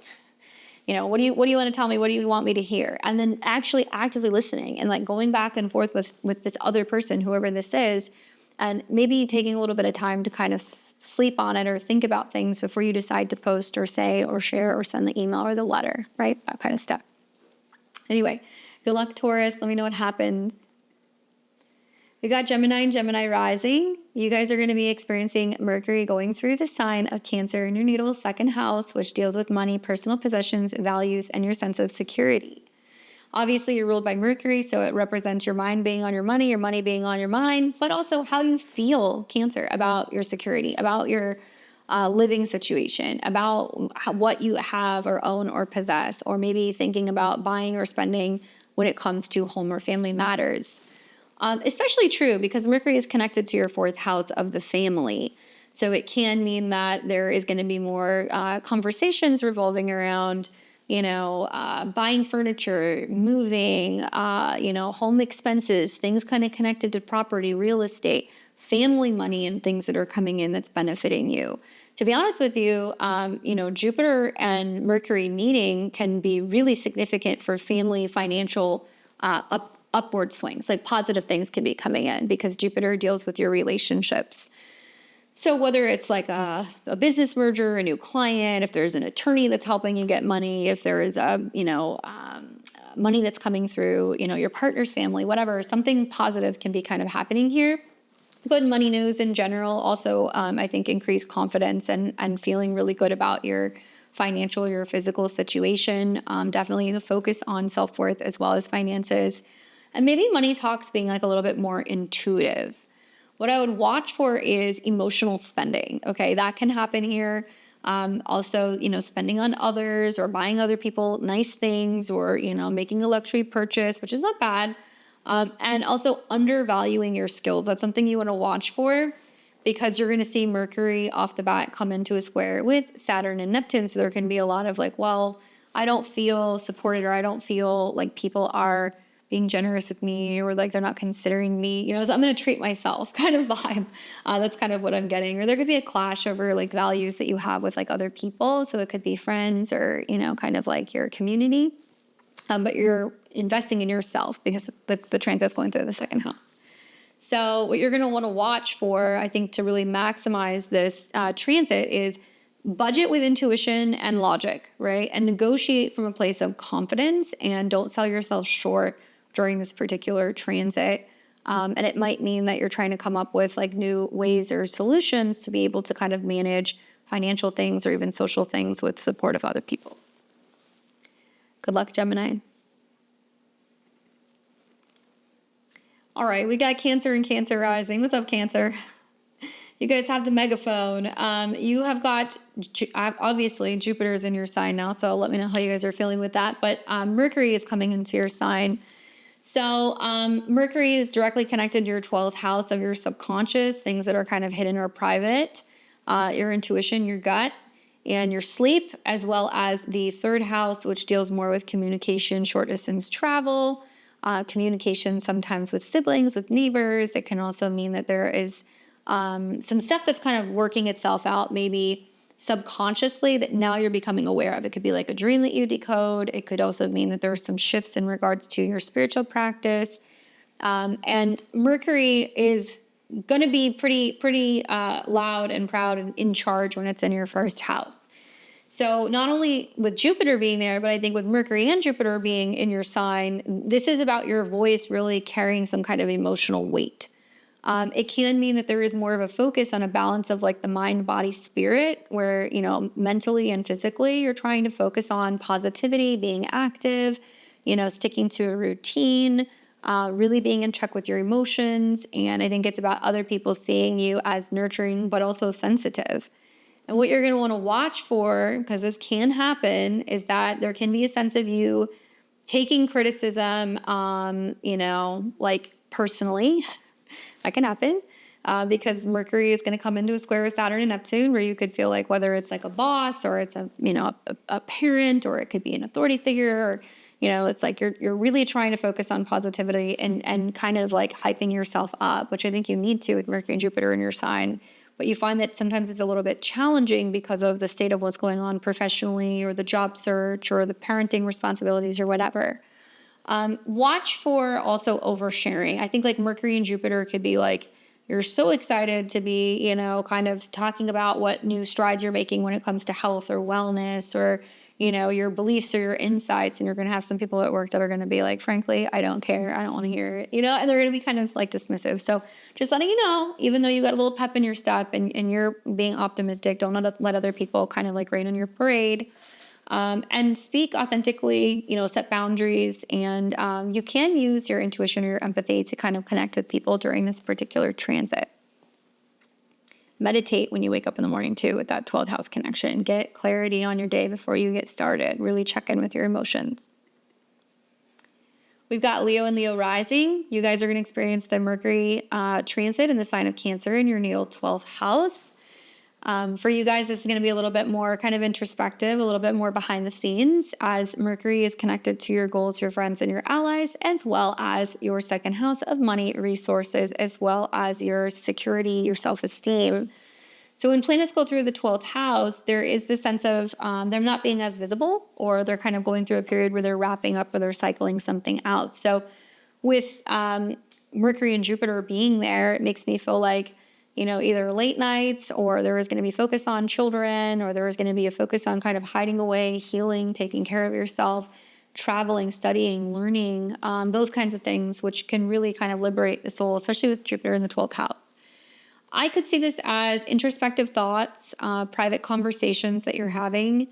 What do you want to tell me? What do you want me to hear? And then actually actively listening and like going back and forth with this other person, whoever this is, and maybe taking a little bit of time to kind of sleep on it or think about things before you decide to post or say or share or send the email or the letter, right? That kind of stuff. Anyway, good luck, Taurus. Let me know what happens. We got Gemini and Gemini rising. You guys are going to be experiencing Mercury going through the sign of Cancer in your natal second house, which deals with money, personal possessions, values, and your sense of security. Obviously, you're ruled by Mercury, so it represents your mind being on your money being on your mind, but also how you feel, Cancer, about your security, about your living situation, about what you have or own or possess, or maybe thinking about buying or spending when it comes to home or family matters. Especially true because Mercury is connected to your fourth house of the family. So it can mean that there is going to be more conversations revolving around, buying furniture, moving, home expenses, things kind of connected to property, real estate, family money, and things that are coming in that's benefiting you. To be honest with you, Jupiter and Mercury meeting can be really significant for family financial upward swings, like positive things can be coming in because Jupiter deals with your relationships. So whether it's like a business merger, a new client, if there's an attorney that's helping you get money, if there is money that's coming through, your partner's family, whatever, something positive can be kind of happening here. Good money news in general also, I think, increase confidence and feeling really good about your financial, your physical situation. Definitely the focus on self-worth as well as finances. And maybe money talks being like a little bit more intuitive. What I would watch for is emotional spending. Okay, that can happen here. Also, spending on others or buying other people nice things or, making a luxury purchase, which is not bad. And also undervaluing your skills. That's something you want to watch for because you're going to see Mercury off the bat come into a square with Saturn and Neptune. So there can be a lot of like, well, I don't feel supported or I don't feel like people are being generous with me or like they're not considering me, so I'm going to treat myself kind of vibe. That's kind of what I'm getting. Or there could be a clash over like values that you have with like other people. So it could be friends or, kind of like your community. But you're investing in yourself because the transit's going through the second house. So what you're going to want to watch for, I think, to really maximize this transit is budget with intuition and logic, right? And negotiate from a place of confidence and don't sell yourself short during this particular transit. And it might mean that you're trying to come up with like new ways or solutions to be able to kind of manage financial things or even social things with support of other people. Good luck, Gemini. All right, we got Cancer and Cancer rising. What's up, Cancer? You guys have the megaphone. You have got, obviously, Jupiter's in your sign now, so let me know how you guys are feeling with that. But Mercury is coming into your sign. So Mercury is directly connected to your 12th house of your subconscious, things that are kind of hidden or private, your intuition, your gut, and your sleep, as well as the third house, which deals more with communication, short distance travel, communication sometimes with siblings, with neighbors. It can also mean that there is some stuff that's kind of working itself out, maybe subconsciously, that now you're becoming aware of. It could be like a dream that you decode. It could also mean that there are some shifts in regards to your spiritual practice. And Mercury is going to be pretty loud and proud and in charge when it's in your first house. So not only with Jupiter being there, but I think with Mercury and Jupiter being in your sign, this is about your voice really carrying some kind of emotional weight. It can mean that there is more of a focus on a balance of like the mind, body, spirit, where, mentally and physically, you're trying to focus on positivity, being active, sticking to a routine, really being in check with your emotions. And I think it's about other people seeing you as nurturing, but also sensitive. And what you're going to want to watch for, because this can happen, is that there can be a sense of you taking criticism, like personally. That can happen because Mercury is going to come into a square with Saturn and Neptune, where you could feel like whether it's like a boss or it's a parent, or it could be an authority figure, or it's like you're really trying to focus on positivity and kind of like hyping yourself up, which I think you need to with Mercury and Jupiter in your sign. But you find that sometimes it's a little bit challenging because of the state of what's going on professionally, or the job search, or the parenting responsibilities, or whatever. Watch for also oversharing. I think like Mercury and Jupiter could be like you're so excited to be, kind of talking about what new strides you're making when it comes to health or wellness or, your beliefs or your insights. And you're going to have some people at work that are going to be like, frankly, I don't care. I don't want to hear it, and they're going to be kind of like dismissive. So just letting you know, even though you got a little pep in your step and you're being optimistic, don't let other people kind of like rain on your parade. And speak authentically, set boundaries, and you can use your intuition or your empathy to kind of connect with people during this particular transit. Meditate when you wake up in the morning too with that 12th house connection. Get clarity on your day before you get started. Really check in with your emotions. We've got Leo and Leo rising. You guys are going to experience the Mercury transit in the sign of Cancer in your natal 12th house. For you guys, this is going to be a little bit more kind of introspective, a little bit more behind the scenes, as Mercury is connected to your goals, your friends, and your allies, as well as your second house of money, resources, as well as your security, your self-esteem. So when planets go through the 12th house, there is this sense of them not being as visible, or they're kind of going through a period where they're wrapping up or they're cycling something out. So with Mercury and Jupiter being there, it makes me feel like, either late nights, or there is going to be focus on children, or there is going to be a focus on kind of hiding away, healing, taking care of yourself, traveling, studying, learning, those kinds of things, which can really kind of liberate the soul, especially with Jupiter in the 12th house. I could see this as introspective thoughts, private conversations that you're having,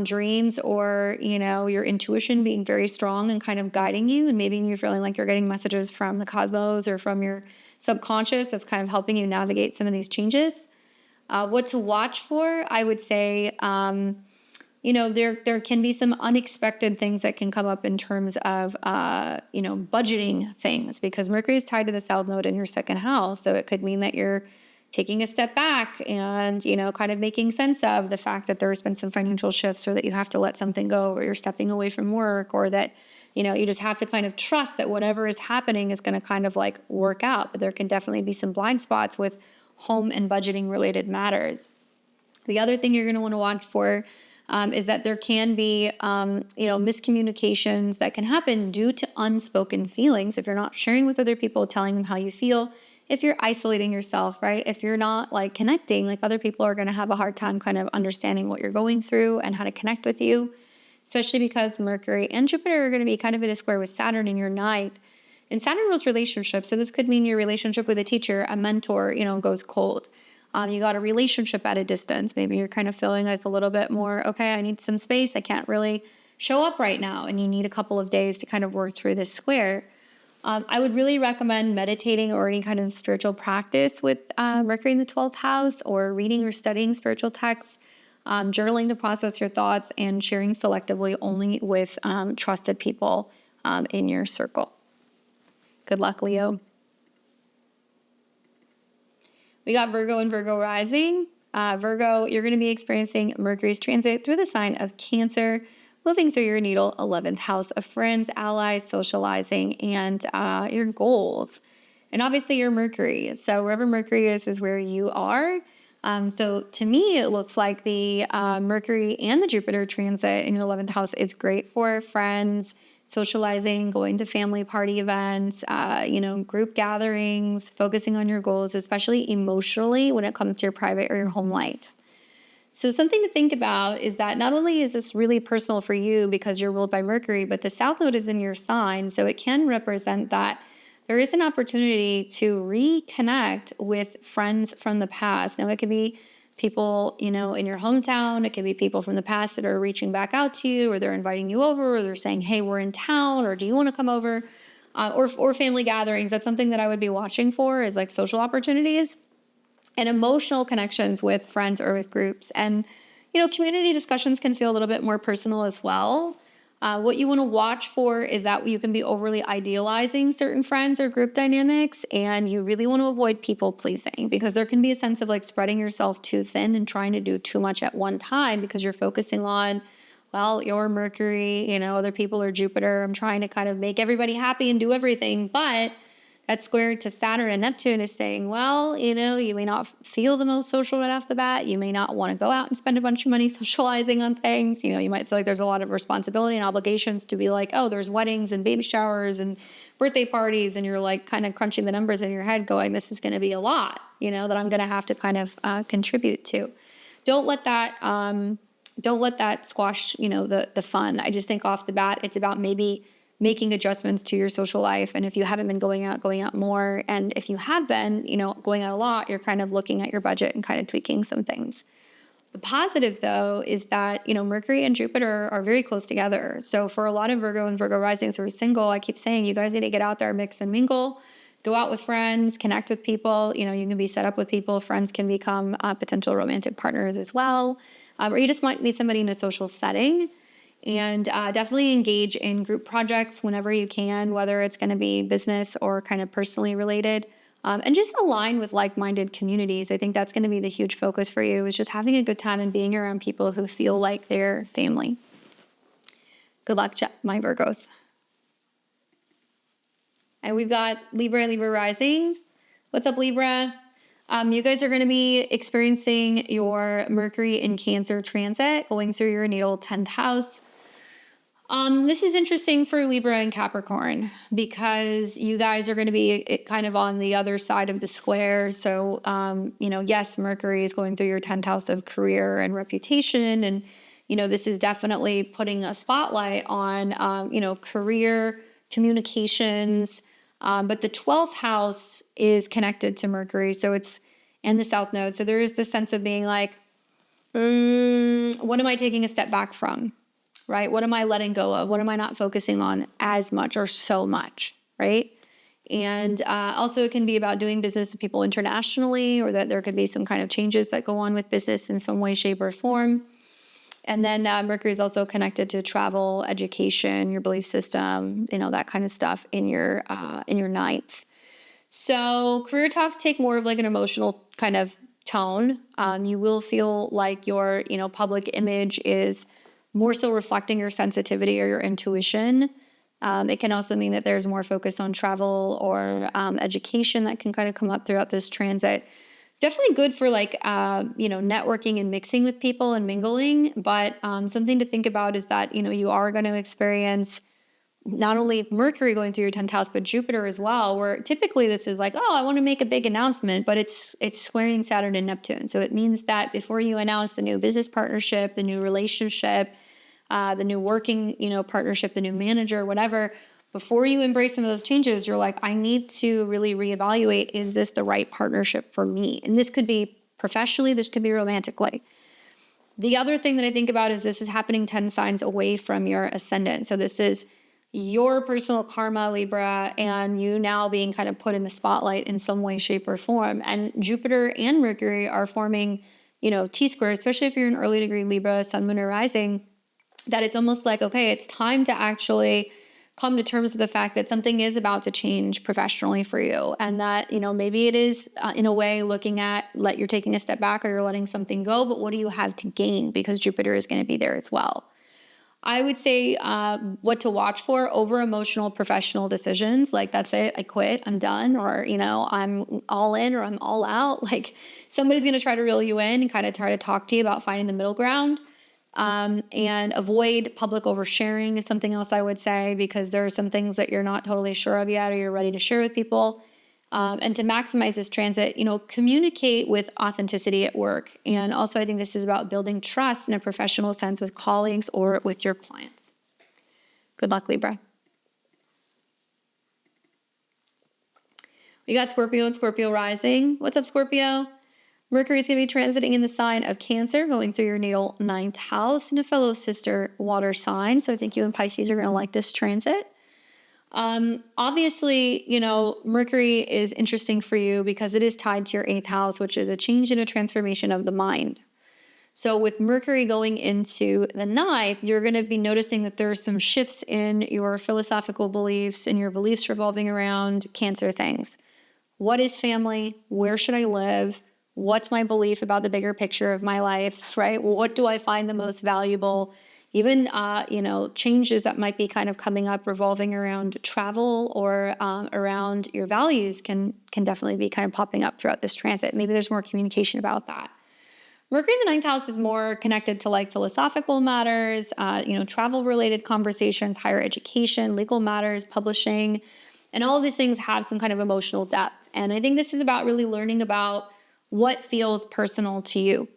dreams, or, your intuition being very strong and kind of guiding you. And maybe you're feeling like you're getting messages from the cosmos or from your subconscious that's kind of helping you navigate some of these changes. What to watch for, I would say, there can be some unexpected things that can come up in terms of, budgeting things, because Mercury is tied to the South Node in your second house. So it could mean that you're taking a step back and, kind of making sense of the fact that there's been some financial shifts, or that you have to let something go, or you're stepping away from work, or that, you just have to kind of trust that whatever is happening is going to kind of like work out. But there can definitely be some blind spots with home and budgeting related matters. The other thing you're going to want to watch for is that there can be, miscommunications that can happen due to unspoken feelings. If you're not sharing with other people, telling them how you feel, if you're isolating yourself, right? If you're not like connecting, like other people are going to have a hard time kind of understanding what you're going through and how to connect with you, especially because Mercury and Jupiter are going to be kind of in a square with Saturn in your ninth. And Saturn rules relationships. So this could mean your relationship with a teacher, a mentor, goes cold. You got a relationship at a distance. Maybe you're kind of feeling like a little bit more, okay, I need some space. I can't really show up right now. And you need a couple of days to kind of work through this square. I would really recommend meditating or any kind of spiritual practice with Mercury in the 12th house, or reading or studying spiritual texts, journaling to process your thoughts, and sharing selectively only with trusted people in your circle. Good luck, Leo. We got Virgo and Virgo rising. Virgo, you're going to be experiencing Mercury's transit through the sign of Cancer, moving through your natal 11th house of friends, allies, socializing, and your goals. And obviously your Mercury. So wherever Mercury is where you are. So to me, it looks like the Mercury and the Jupiter transit in your 11th house is great for friends, socializing, going to family party events, group gatherings, focusing on your goals, especially emotionally when it comes to your private or your home life. So something to think about is that not only is this really personal for you because you're ruled by Mercury, but the South Node is in your sign. So it can represent that there is an opportunity to reconnect with friends from the past. Now, it could be people, in your hometown. It could be people from the past that are reaching back out to you, or they're inviting you over, or they're saying, hey, we're in town, or do you want to come over? Or family gatherings. That's something that I would be watching for, is like social opportunities and emotional connections with friends or with groups. And, community discussions can feel a little bit more personal as well. What you want to watch for is that you can be overly idealizing certain friends or group dynamics, and you really want to avoid people pleasing, because there can be a sense of like spreading yourself too thin and trying to do too much at one time, because you're focusing on, well, your Mercury, other people are Jupiter. I'm trying to kind of make everybody happy and do everything, but That square to Saturn and Neptune is saying, well, you may not feel the most social right off the bat. You may not want to go out and spend a bunch of money socializing on things. You might feel like there's a lot of responsibility and obligations to be like, oh, there's weddings and baby showers and birthday parties. And you're like kind of crunching the numbers in your head going, this is going to be a lot, that I'm going to have to kind of contribute to. Don't let that squash, the fun. I just think off the bat, it's about maybe making adjustments to your social life. And if you haven't been going out more. And if you have been, going out a lot, you're kind of looking at your budget and kind of tweaking some things. The positive though, is that, Mercury and Jupiter are very close together. So for a lot of Virgo and Virgo risings who are single, I keep saying you guys need to get out there, mix and mingle, go out with friends, connect with people. You can be set up with people. Friends can become potential romantic partners as well. Or you just might meet somebody in a social setting. And definitely engage in group projects whenever you can, whether it's going to be business or kind of personally related. And just align with like-minded communities. I think that's going to be the huge focus for you, is just having a good time and being around people who feel like they're family. Good luck, my Virgos. And we've got Libra rising. What's up, Libra? You guys are going to be experiencing your Mercury in Cancer transit going through your natal 10th house. This is interesting for Libra and Capricorn because you guys are going to be kind of on the other side of the square. So, yes, Mercury is going through your 10th house of career and reputation. And, this is definitely putting a spotlight on, career, communications. But the 12th house is connected to Mercury. So it's in the South Node. So there is this sense of being like, what am I taking a step back from? Right? What am I letting go of? What am I not focusing on as much or so much? Right? And also it can be about doing business with people internationally, or that there could be some kind of changes that go on with business in some way, shape, or form. And then Mercury is also connected to travel, education, your belief system, that kind of stuff in your ninth. So career talks take more of like an emotional kind of tone. You will feel like your, public image is more so reflecting your sensitivity or your intuition. It can also mean that there's more focus on travel or education that can kind of come up throughout this transit. Definitely good for like, networking and mixing with people and mingling. But something to think about is that, you are going to experience not only Mercury going through your 10th house, but Jupiter as well, where typically this is like, oh, I want to make a big announcement, but it's squaring Saturn and Neptune. So it means that before you announce the new business partnership, the new relationship, the new working, partnership, the new manager, whatever, before you embrace some of those changes, you're like, I need to really reevaluate, is this the right partnership for me? And this could be professionally, this could be romantically. The other thing that I think about is this is happening 10 signs away from your ascendant. So this is your personal karma, Libra, and you now being kind of put in the spotlight in some way, shape, or form. And Jupiter and Mercury are forming, T-square, especially if you're an early degree Libra, sun, moon, or rising, that it's almost like, okay, it's time to actually come to terms with the fact that something is about to change professionally for you. And that, maybe it is in a way looking at you're taking a step back or you're letting something go, but what do you have to gain? Because Jupiter is going to be there as well. I would say what to watch for: over emotional professional decisions. Like, that's it, I quit, I'm done, or, I'm all in or I'm all out. Like, somebody's going to try to reel you in and kind of try to talk to you about finding the middle ground. And avoid public oversharing is something else I would say, because there are some things that you're not totally sure of yet or you're ready to share with people. And to maximize this transit, communicate with authenticity at work. And also, I think this is about building trust in a professional sense with colleagues or with your clients. Good luck, Libra. We got Scorpio and Scorpio rising. What's up, Scorpio? Mercury is going to be transiting in the sign of Cancer, going through your natal 9th house, and a fellow sister water sign. So I think you and Pisces are going to like this transit. Obviously, Mercury is interesting for you because it is tied to your 8th house, which is a change and a transformation of the mind. So with Mercury going into the 9th, you're going to be noticing that there are some shifts in your philosophical beliefs and your beliefs revolving around Cancer things. What is family? Where should I live? What's my belief about the bigger picture of my life, right? What do I find the most valuable? even, changes that might be kind of coming up revolving around travel or around your values can definitely be kind of popping up throughout this transit. Maybe there's more communication about that. Mercury in the ninth house is more connected to like philosophical matters, travel related conversations, higher education, legal matters, publishing, and all of these things have some kind of emotional depth. And I think this is about really learning about what feels personal to you.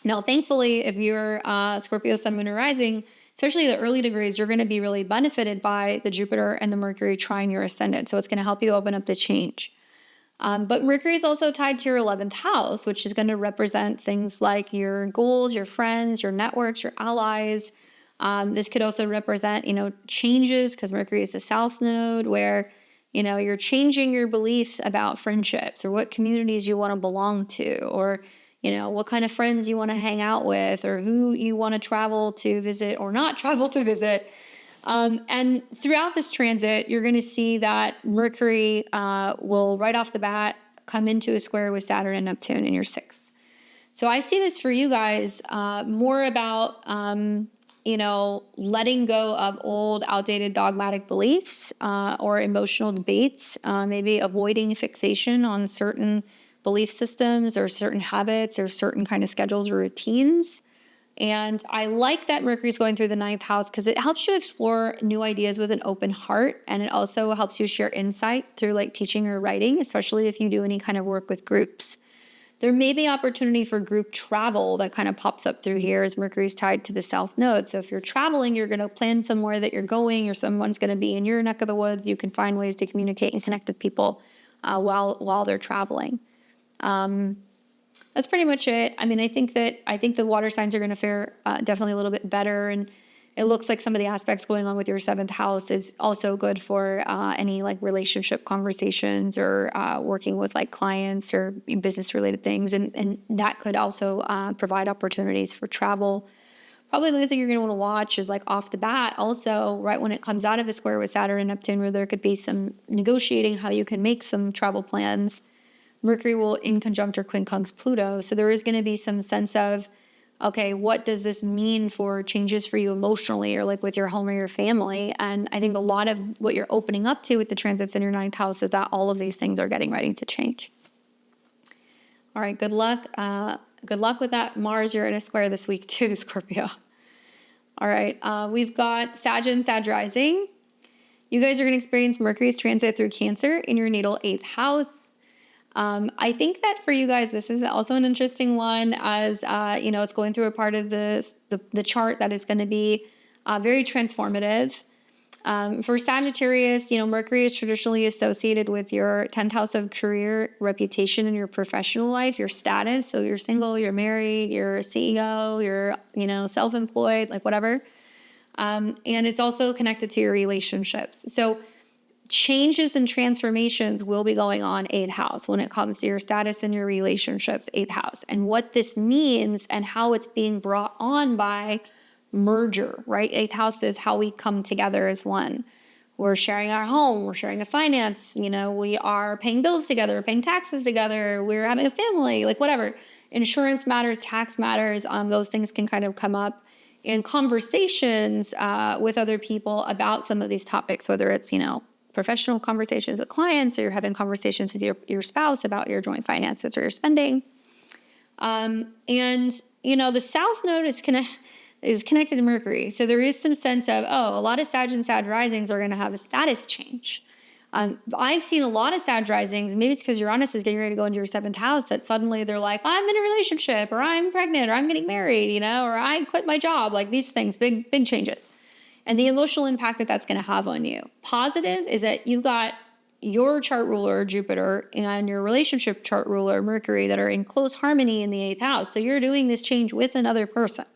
Now, thankfully, if you're Scorpio, Sun, Moon, or Rising, especially the early degrees, you're going to be really benefited by the Jupiter and the Mercury trine your ascendant. So it's going to help you open up to change. But Mercury is also tied to your 11th house, which is going to represent things like your goals, your friends, your networks, your allies. This could also represent, changes, because Mercury is the South node, where, you're changing your beliefs about friendships or what communities you want to belong to, or, what kind of friends you want to hang out with, or who you want to travel to visit or not travel to visit. And throughout this transit, you're going to see that Mercury will right off the bat come into a square with Saturn and Neptune in your 6th. So I see this for you guys more about, letting go of old, outdated dogmatic beliefs or emotional debates, maybe avoiding fixation on certain belief systems or certain habits or certain kind of schedules or routines. And I like that Mercury's going through the 9th house because it helps you explore new ideas with an open heart. And it also helps you share insight through like teaching or writing, especially if you do any kind of work with groups. There may be opportunity for group travel that kind of pops up through here as Mercury's tied to the South node. So if you're traveling, you're going to plan somewhere that you're going, or someone's going to be in your neck of the woods. You can find ways to communicate and connect with people while they're traveling. That's pretty much it. I mean, I think the water signs are going to fare definitely a little bit better, and it looks like some of the aspects going on with your 7th house is also good for any like relationship conversations or working with like clients or business related things, and that could also provide opportunities for travel. Probably the only thing you're going to want to watch is like off the bat, also right when it comes out of a square with Saturn and Neptune, where there could be some negotiating how you can make some travel plans. Mercury will inconjunct or quincunx Pluto. So there is going to be some sense of, okay, what does this mean for changes for you emotionally or like with your home or your family? And I think a lot of what you're opening up to with the transits in your 9th house is that all of these things are getting ready to change. All right, good luck. Good luck with that Mars Uranus square this week too, Scorpio. All right, we've got Sag and Sag rising. You guys are going to experience Mercury's transit through Cancer in your natal 8th house. I think that for you guys, this is also an interesting one as, it's going through a part of the chart that is going to be very transformative. For Sagittarius, Mercury is traditionally associated with your 10th house of career, reputation, and your professional life, your status. So you're single, you're married, you're a CEO, you're, self-employed, like whatever. And it's also connected to your relationships. So changes and transformations will be going on 8th house when it comes to your status and your relationships, 8th house. And what this means and how it's being brought on by merger, right? 8th house is how we come together as one. We're sharing our home, we're sharing a finance, we are paying bills together, paying taxes together, we're having a family, like whatever. Insurance matters, tax matters, those things can kind of come up in conversations with other people about some of these topics, whether it's, professional conversations with clients, or you're having conversations with your spouse about your joint finances or your spending. And the South node is connected to Mercury. So there is some sense of, a lot of Sag and Sag risings are going to have a status change. I've seen a lot of Sag risings, maybe it's because Uranus is getting ready to go into your 7th house, that suddenly they're like, I'm in a relationship, or I'm pregnant, or I'm getting married, or I quit my job, like these things, big changes. And the emotional impact that that's going to have on you. Positive is that you've got your chart ruler, Jupiter, and your relationship chart ruler, Mercury, that are in close harmony in the 8th house. So you're doing this change with another person,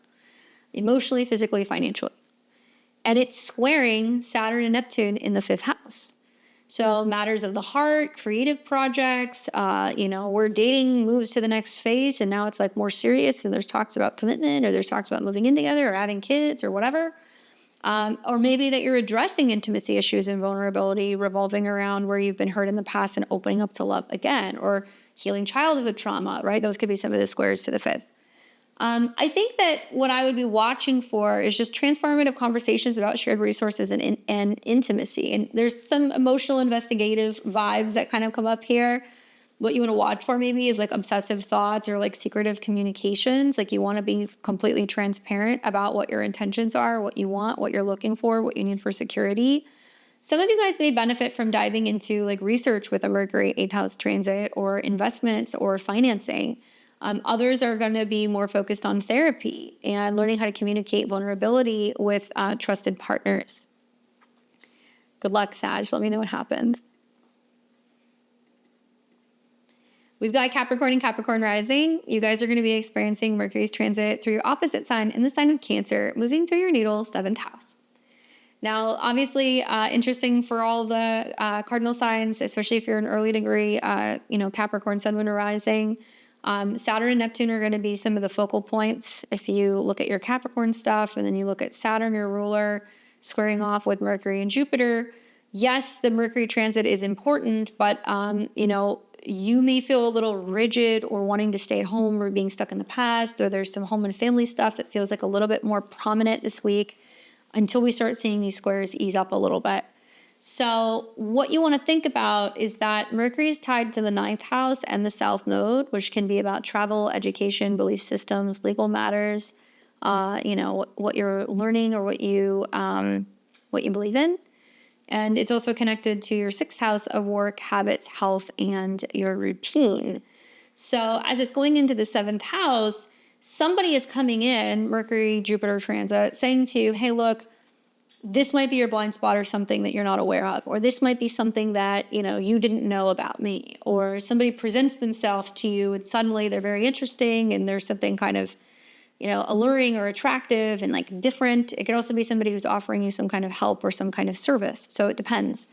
emotionally, physically, financially. And it's squaring Saturn and Neptune in the 5th house. So matters of the heart, creative projects, where dating moves to the next phase, and now it's like more serious, and there's talks about commitment, or there's talks about moving in together, or having kids, or whatever. Or maybe that you're addressing intimacy issues and vulnerability revolving around where you've been hurt in the past and opening up to love again, or healing childhood trauma, right? Those could be some of the squares to the 5th. I think that what I would be watching for is just transformative conversations about shared resources and intimacy. And there's some emotional investigative vibes that kind of come up here. What you want to watch for maybe is like obsessive thoughts or like secretive communications. Like you want to be completely transparent about what your intentions are, what you want, what you're looking for, what you need for security. Some of you guys may benefit from diving into like research with a Mercury 8th house transit or investments or financing. Others are going to be more focused on therapy and learning how to communicate vulnerability with trusted partners. Good luck, Sag. Let me know what happens. We've got Capricorn and Capricorn rising. You guys are going to be experiencing Mercury's transit through your opposite sign in the sign of Cancer, moving through your natal 7th house. Now, obviously, interesting for all the cardinal signs, especially if you're an early degree, Capricorn, Sun, Moon, rising. Saturn and Neptune are going to be some of the focal points. If you look at your Capricorn stuff and then you look at Saturn, your ruler, squaring off with Mercury and Jupiter. Yes, the Mercury transit is important, but, you may feel a little rigid or wanting to stay at home or being stuck in the past, or there's some home and family stuff that feels like a little bit more prominent this week until we start seeing these squares ease up a little bit. So what you want to think about is that Mercury is tied to the 9th house and the South Node, which can be about travel, education, belief systems, legal matters, what you're learning or what you believe in. And it's also connected to your 6th house of work, habits, health, and your routine. So as it's going into the 7th house, somebody is coming in, Mercury, Jupiter transit, saying to you, hey, look, this might be your blind spot or something that you're not aware of, or this might be something that, you didn't know about me, or somebody presents themselves to you and suddenly they're very interesting and there's something kind of, alluring or attractive and like different. It could also be somebody who's offering you some kind of help or some kind of service. So it depends.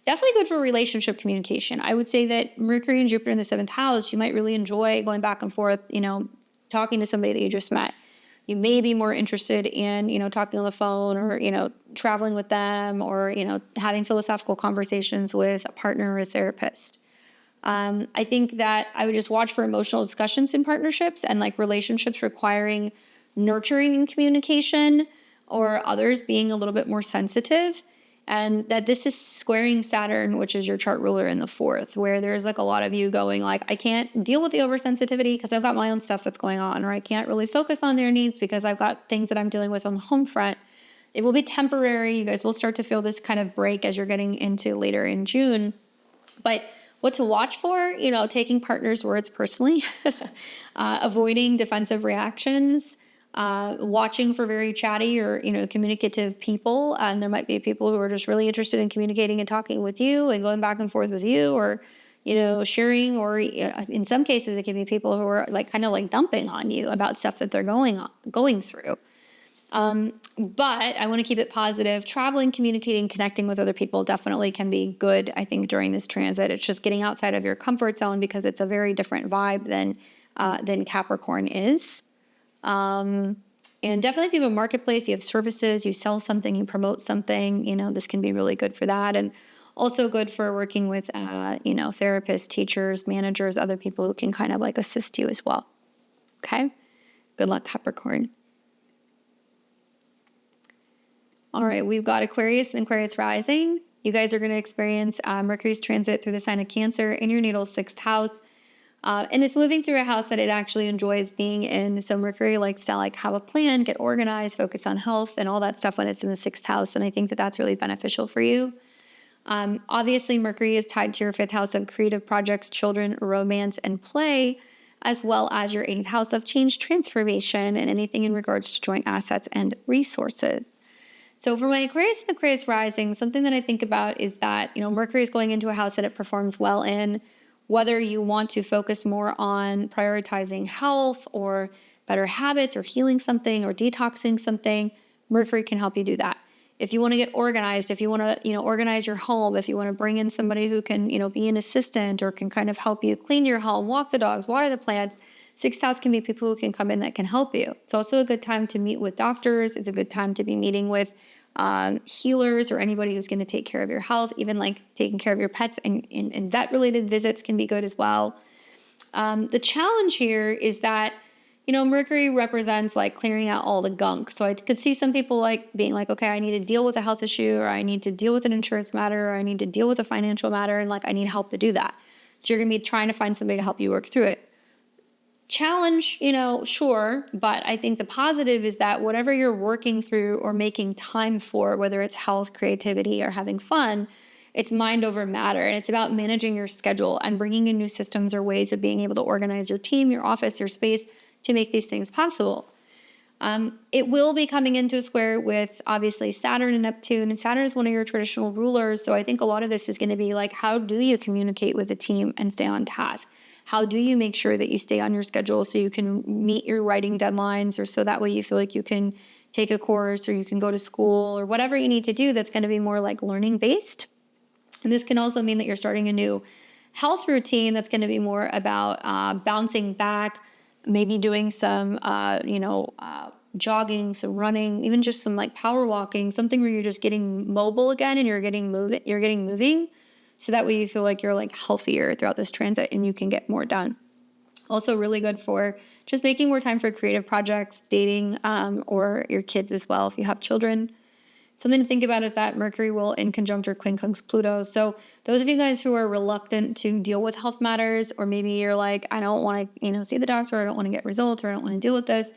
Definitely good for relationship communication. I would say that Mercury and Jupiter in the 7th house, you might really enjoy going back and forth, talking to somebody that you just met. You may be more interested in, talking on the phone or, traveling with them or, having philosophical conversations with a partner or a therapist. I think that I would just watch for emotional discussions in partnerships and like relationships requiring nurturing and communication or others being a little bit more sensitive. And that this is squaring Saturn, which is your chart ruler in the 4th, where there's like a lot of you going like, I can't deal with the oversensitivity because I've got my own stuff that's going on, or I can't really focus on their needs because I've got things that I'm dealing with on the home front. It will be temporary. You guys will start to feel this kind of break as you're getting into later in June. But what to watch for, taking partners' words personally, avoiding defensive reactions, watching for very chatty or, communicative people. And there might be people who are just really interested in communicating and talking with you and going back and forth with you or, sharing, or in some cases, it can be people who are like kind of like dumping on you about stuff that they're going through. But I want to keep it positive. Traveling, communicating, connecting with other people definitely can be good, I think, during this transit. It's just getting outside of your comfort zone because it's a very different vibe than Capricorn is. And definitely if you have a marketplace, you have services, you sell something, you promote something, this can be really good for that. And also good for working with, therapists, teachers, managers, other people who can kind of like assist you as well. Okay. Good luck, Capricorn. All right, we've got Aquarius and Aquarius rising. You guys are going to experience Mercury's transit through the sign of Cancer in your natal 6th house. And it's moving through a house that it actually enjoys being in. So Mercury likes to like have a plan, get organized, focus on health and all that stuff when it's in the 6th house. And I think that that's really beneficial for you. Obviously, Mercury is tied to your 5th house of creative projects, children, romance, and play, as well as your 8th house of change, transformation, and anything in regards to joint assets and resources. So for my Aquarius and Aquarius rising, something that I think about is that, Mercury is going into a house that it performs well in, whether you want to focus more on prioritizing health or better habits or healing something or detoxing something, Mercury can help you do that. If you want to get organized, if you want to, organize your home, if you want to bring in somebody who can, be an assistant or can kind of help you clean your home, walk the dogs, water the plants, 6th house can be people who can come in that can help you. It's also a good time to meet with doctors. It's a good time to be meeting with healers or anybody who's going to take care of your health. Even like taking care of your pets and vet related visits can be good as well. The challenge here is that, Mercury represents like clearing out all the gunk. So I could see some people like being like, okay, I need to deal with a health issue, or I need to deal with an insurance matter, or I need to deal with a financial matter, and like I need help to do that. So you're going to be trying to find somebody to help you work through it. Challenge, sure, but I think the positive is that whatever you're working through or making time for, whether it's health, creativity, or having fun, it's mind over matter. And it's about managing your schedule and bringing in new systems or ways of being able to organize your team, your office, your space to make these things possible. It will be coming into a square with obviously Saturn and Neptune, and Saturn is one of your traditional rulers. So I think a lot of this is going to be like, how do you communicate with the team and stay on task? How do you make sure that you stay on your schedule so you can meet your writing deadlines, or so that way you feel like you can take a course or you can go to school or whatever you need to do that's going to be more like learning based. And this can also mean that you're starting a new health routine that's going to be more about bouncing back, maybe doing some, jogging, some running, even just some like power walking, something where you're just getting mobile again and you're getting moving. So that way you feel like you're like healthier throughout this transit and you can get more done. Also really good for just making more time for creative projects, dating, or your kids as well if you have children. Something to think about is that Mercury will inconjunct or quincunx Pluto. So those of you guys who are reluctant to deal with health matters, or maybe you're like, I don't want to, see the doctor, I don't want to get results, or I don't want to deal with this.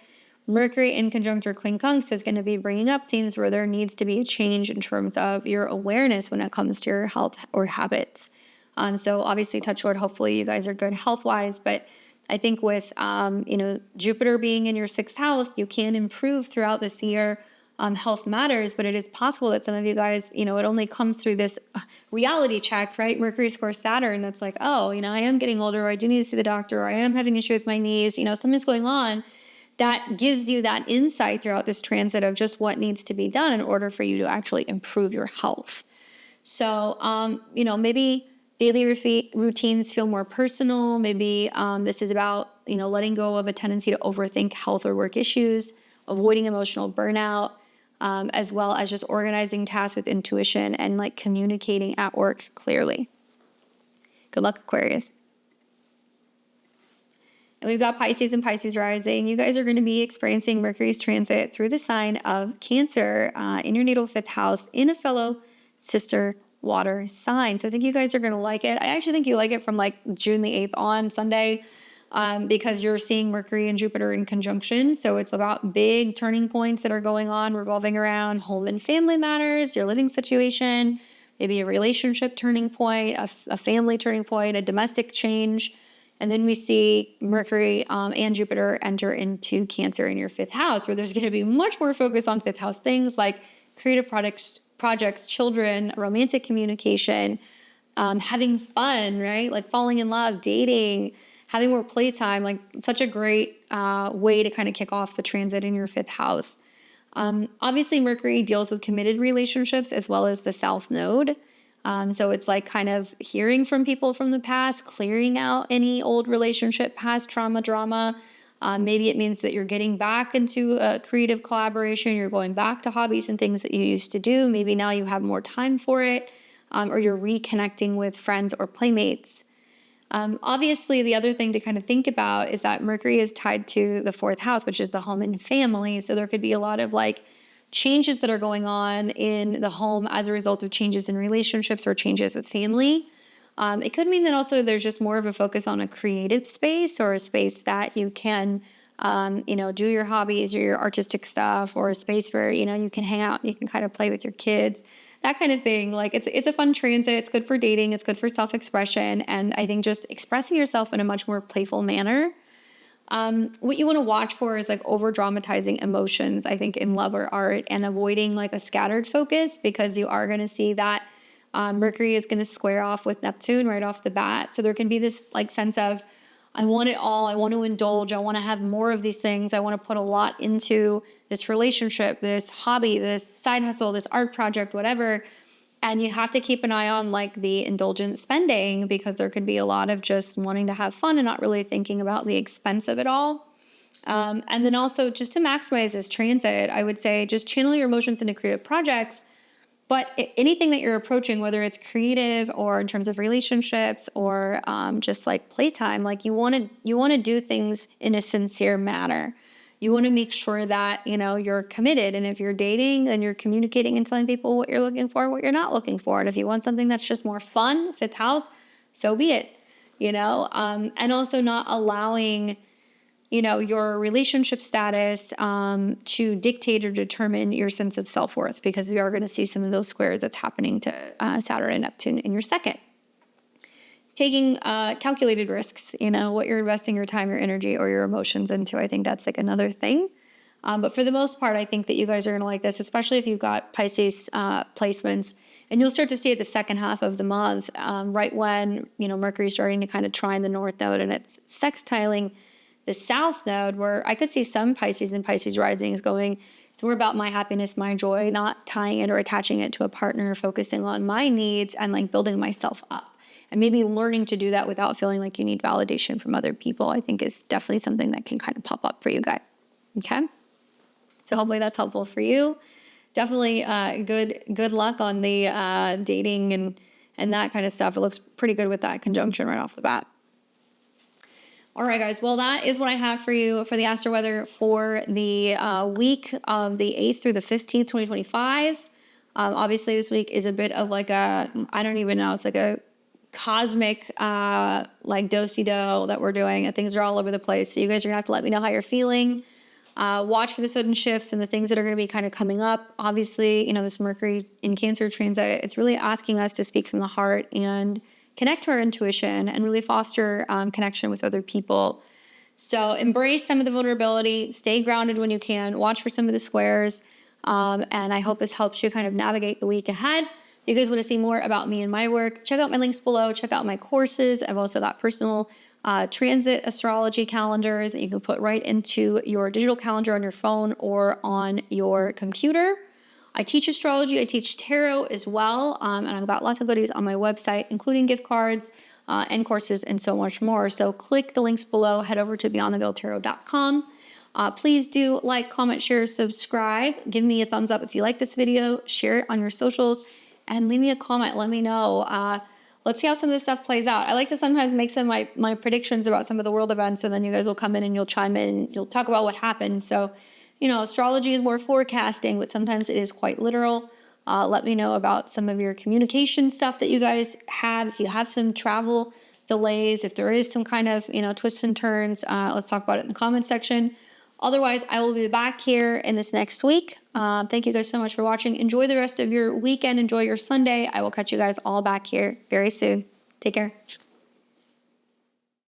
Mercury inconjunct or quincunx is going to be bringing up themes where there needs to be a change in terms of your awareness when it comes to your health or habits. So obviously, touch wood, hopefully you guys are good health-wise, but I think with, Jupiter being in your 6th house, you can improve throughout this year. Health matters, but it is possible that some of you guys, it only comes through this reality check, right? Mercury square Saturn. That's like, oh, I am getting older. Or I do need to see the doctor. Or I am having issue with my knees. Something's going on. That gives you that insight throughout this transit of just what needs to be done in order for you to actually improve your health. So, maybe daily routines feel more personal. Maybe this is about, letting go of a tendency to overthink health or work issues, avoiding emotional burnout, as well as just organizing tasks with intuition and like communicating at work clearly. Good luck, Aquarius. And we've got Pisces and Pisces rising. You guys are going to be experiencing Mercury's transit through the sign of Cancer in your natal 5th house in a fellow sister water sign. So I think you guys are going to like it. I actually think you like it from like June the 8th on Sunday, because you're seeing Mercury and Jupiter in conjunction. So it's about big turning points that are going on, revolving around home and family matters, your living situation, maybe a relationship turning point, a family turning point, a domestic change. And then we see Mercury and Jupiter enter into Cancer in your 5th house, where there's going to be much more focus on 5th house things like creative projects, children, romantic communication, having fun, right? Like falling in love, dating, having more playtime, like such a great way to kind of kick off the transit in your 5th house. Obviously, Mercury deals with committed relationships as well as the South Node. So it's like kind of hearing from people from the past, clearing out any old relationship, past trauma, drama. Maybe it means that you're getting back into a creative collaboration. You're going back to hobbies and things that you used to do. Maybe now you have more time for it, or you're reconnecting with friends or playmates. Obviously, the other thing to kind of think about is that Mercury is tied to the 4th house, which is the home and family. So there could be a lot of like changes that are going on in the home as a result of changes in relationships or changes with family. It could mean that also there's just more of a focus on a creative space, or a space that you can, do your hobbies or your artistic stuff, or a space where, you can hang out, you can kind of play with your kids, that kind of thing. Like it's a fun transit. It's good for dating. It's good for self-expression. And I think just expressing yourself in a much more playful manner. What you want to watch for is like over dramatizing emotions, I think, in love or art, and avoiding like a scattered focus, because you are going to see that Mercury is going to square off with Neptune right off the bat. So there can be this like sense of, I want it all. I want to indulge. I want to have more of these things. I want to put a lot into this relationship, this hobby, this side hustle, this art project, whatever. And you have to keep an eye on like the indulgent spending, because there could be a lot of just wanting to have fun and not really thinking about the expense of it all. And then also just to maximize this transit, I would say just channel your emotions into creative projects, But anything that you're approaching, whether it's creative or in terms of relationships or just like playtime, like you want to do things in a sincere manner. You want to make sure that, you're committed. And if you're dating, then you're communicating and telling people what you're looking for, what you're not looking for. And if you want something that's just more fun, fifth house, so be it, and also not allowing, your relationship status to dictate or determine your sense of self-worth, because we are going to see some of those squares that's happening to Saturn and Neptune in your second. Taking calculated risks, what you're investing your time, your energy, or your emotions into. I think that's like another thing. But for the most part, I think that you guys are going to like this, especially if you've got Pisces placements. And you'll start to see it the second half of the month, right when, Mercury's starting to kind of trine the north node and it's sextiling the south node, where I could see some Pisces and Pisces risings going, it's more about my happiness, my joy, not tying it or attaching it to a partner, focusing on my needs and like building myself up. And maybe learning to do that without feeling like you need validation from other people, I think is definitely something that can kind of pop up for you guys. Okay? So hopefully that's helpful for you. Definitely good luck on the dating and that kind of stuff. It looks pretty good with that conjunction right off the bat. All right, guys. Well, that is what I have for you for the astro weather for the week of the 8th through the 15th, 2025. Obviously, this week is a bit of like I don't even know. It's like a cosmic like do-si-do that we're doing, and things are all over the place. So you guys are gonna have to let me know how you're feeling. Watch for the sudden shifts and the things that are going to be kind of coming up. Obviously, this Mercury in Cancer transit, it's really asking us to speak from the heart and connect to our intuition and really foster connection with other people. So embrace some of the vulnerability, stay grounded when you can, watch for some of the squares. And I hope this helps you kind of navigate the week ahead. If you guys want to see more about me and my work, check out my links below, check out my courses. I've also got personal transit astrology calendars that you can put right into your digital calendar on your phone or on your computer. I teach astrology, I teach tarot as well, and I've got lots of goodies on my website, including gift cards and courses and so much more. So click the links below, head over to beyondtheveiltarot.com. Please do like, comment, share, subscribe. Give me a thumbs up if you like this video, share it on your socials, and leave me a comment. Let me know. Let's see how some of this stuff plays out. I like to sometimes make some of my predictions about some of the world events, and then you guys will come in and you'll chime in and you'll talk about what happened. So, astrology is more forecasting, but sometimes it is quite literal. Let me know about some of your communication stuff that you guys have. If you have some travel delays, if there is some kind of, twists and turns, let's talk about it in the comments section. Otherwise, I will be back here in this next week. Thank you guys so much for watching. Enjoy the rest of your weekend. Enjoy your Sunday. I will catch you guys all back here very soon. Take care.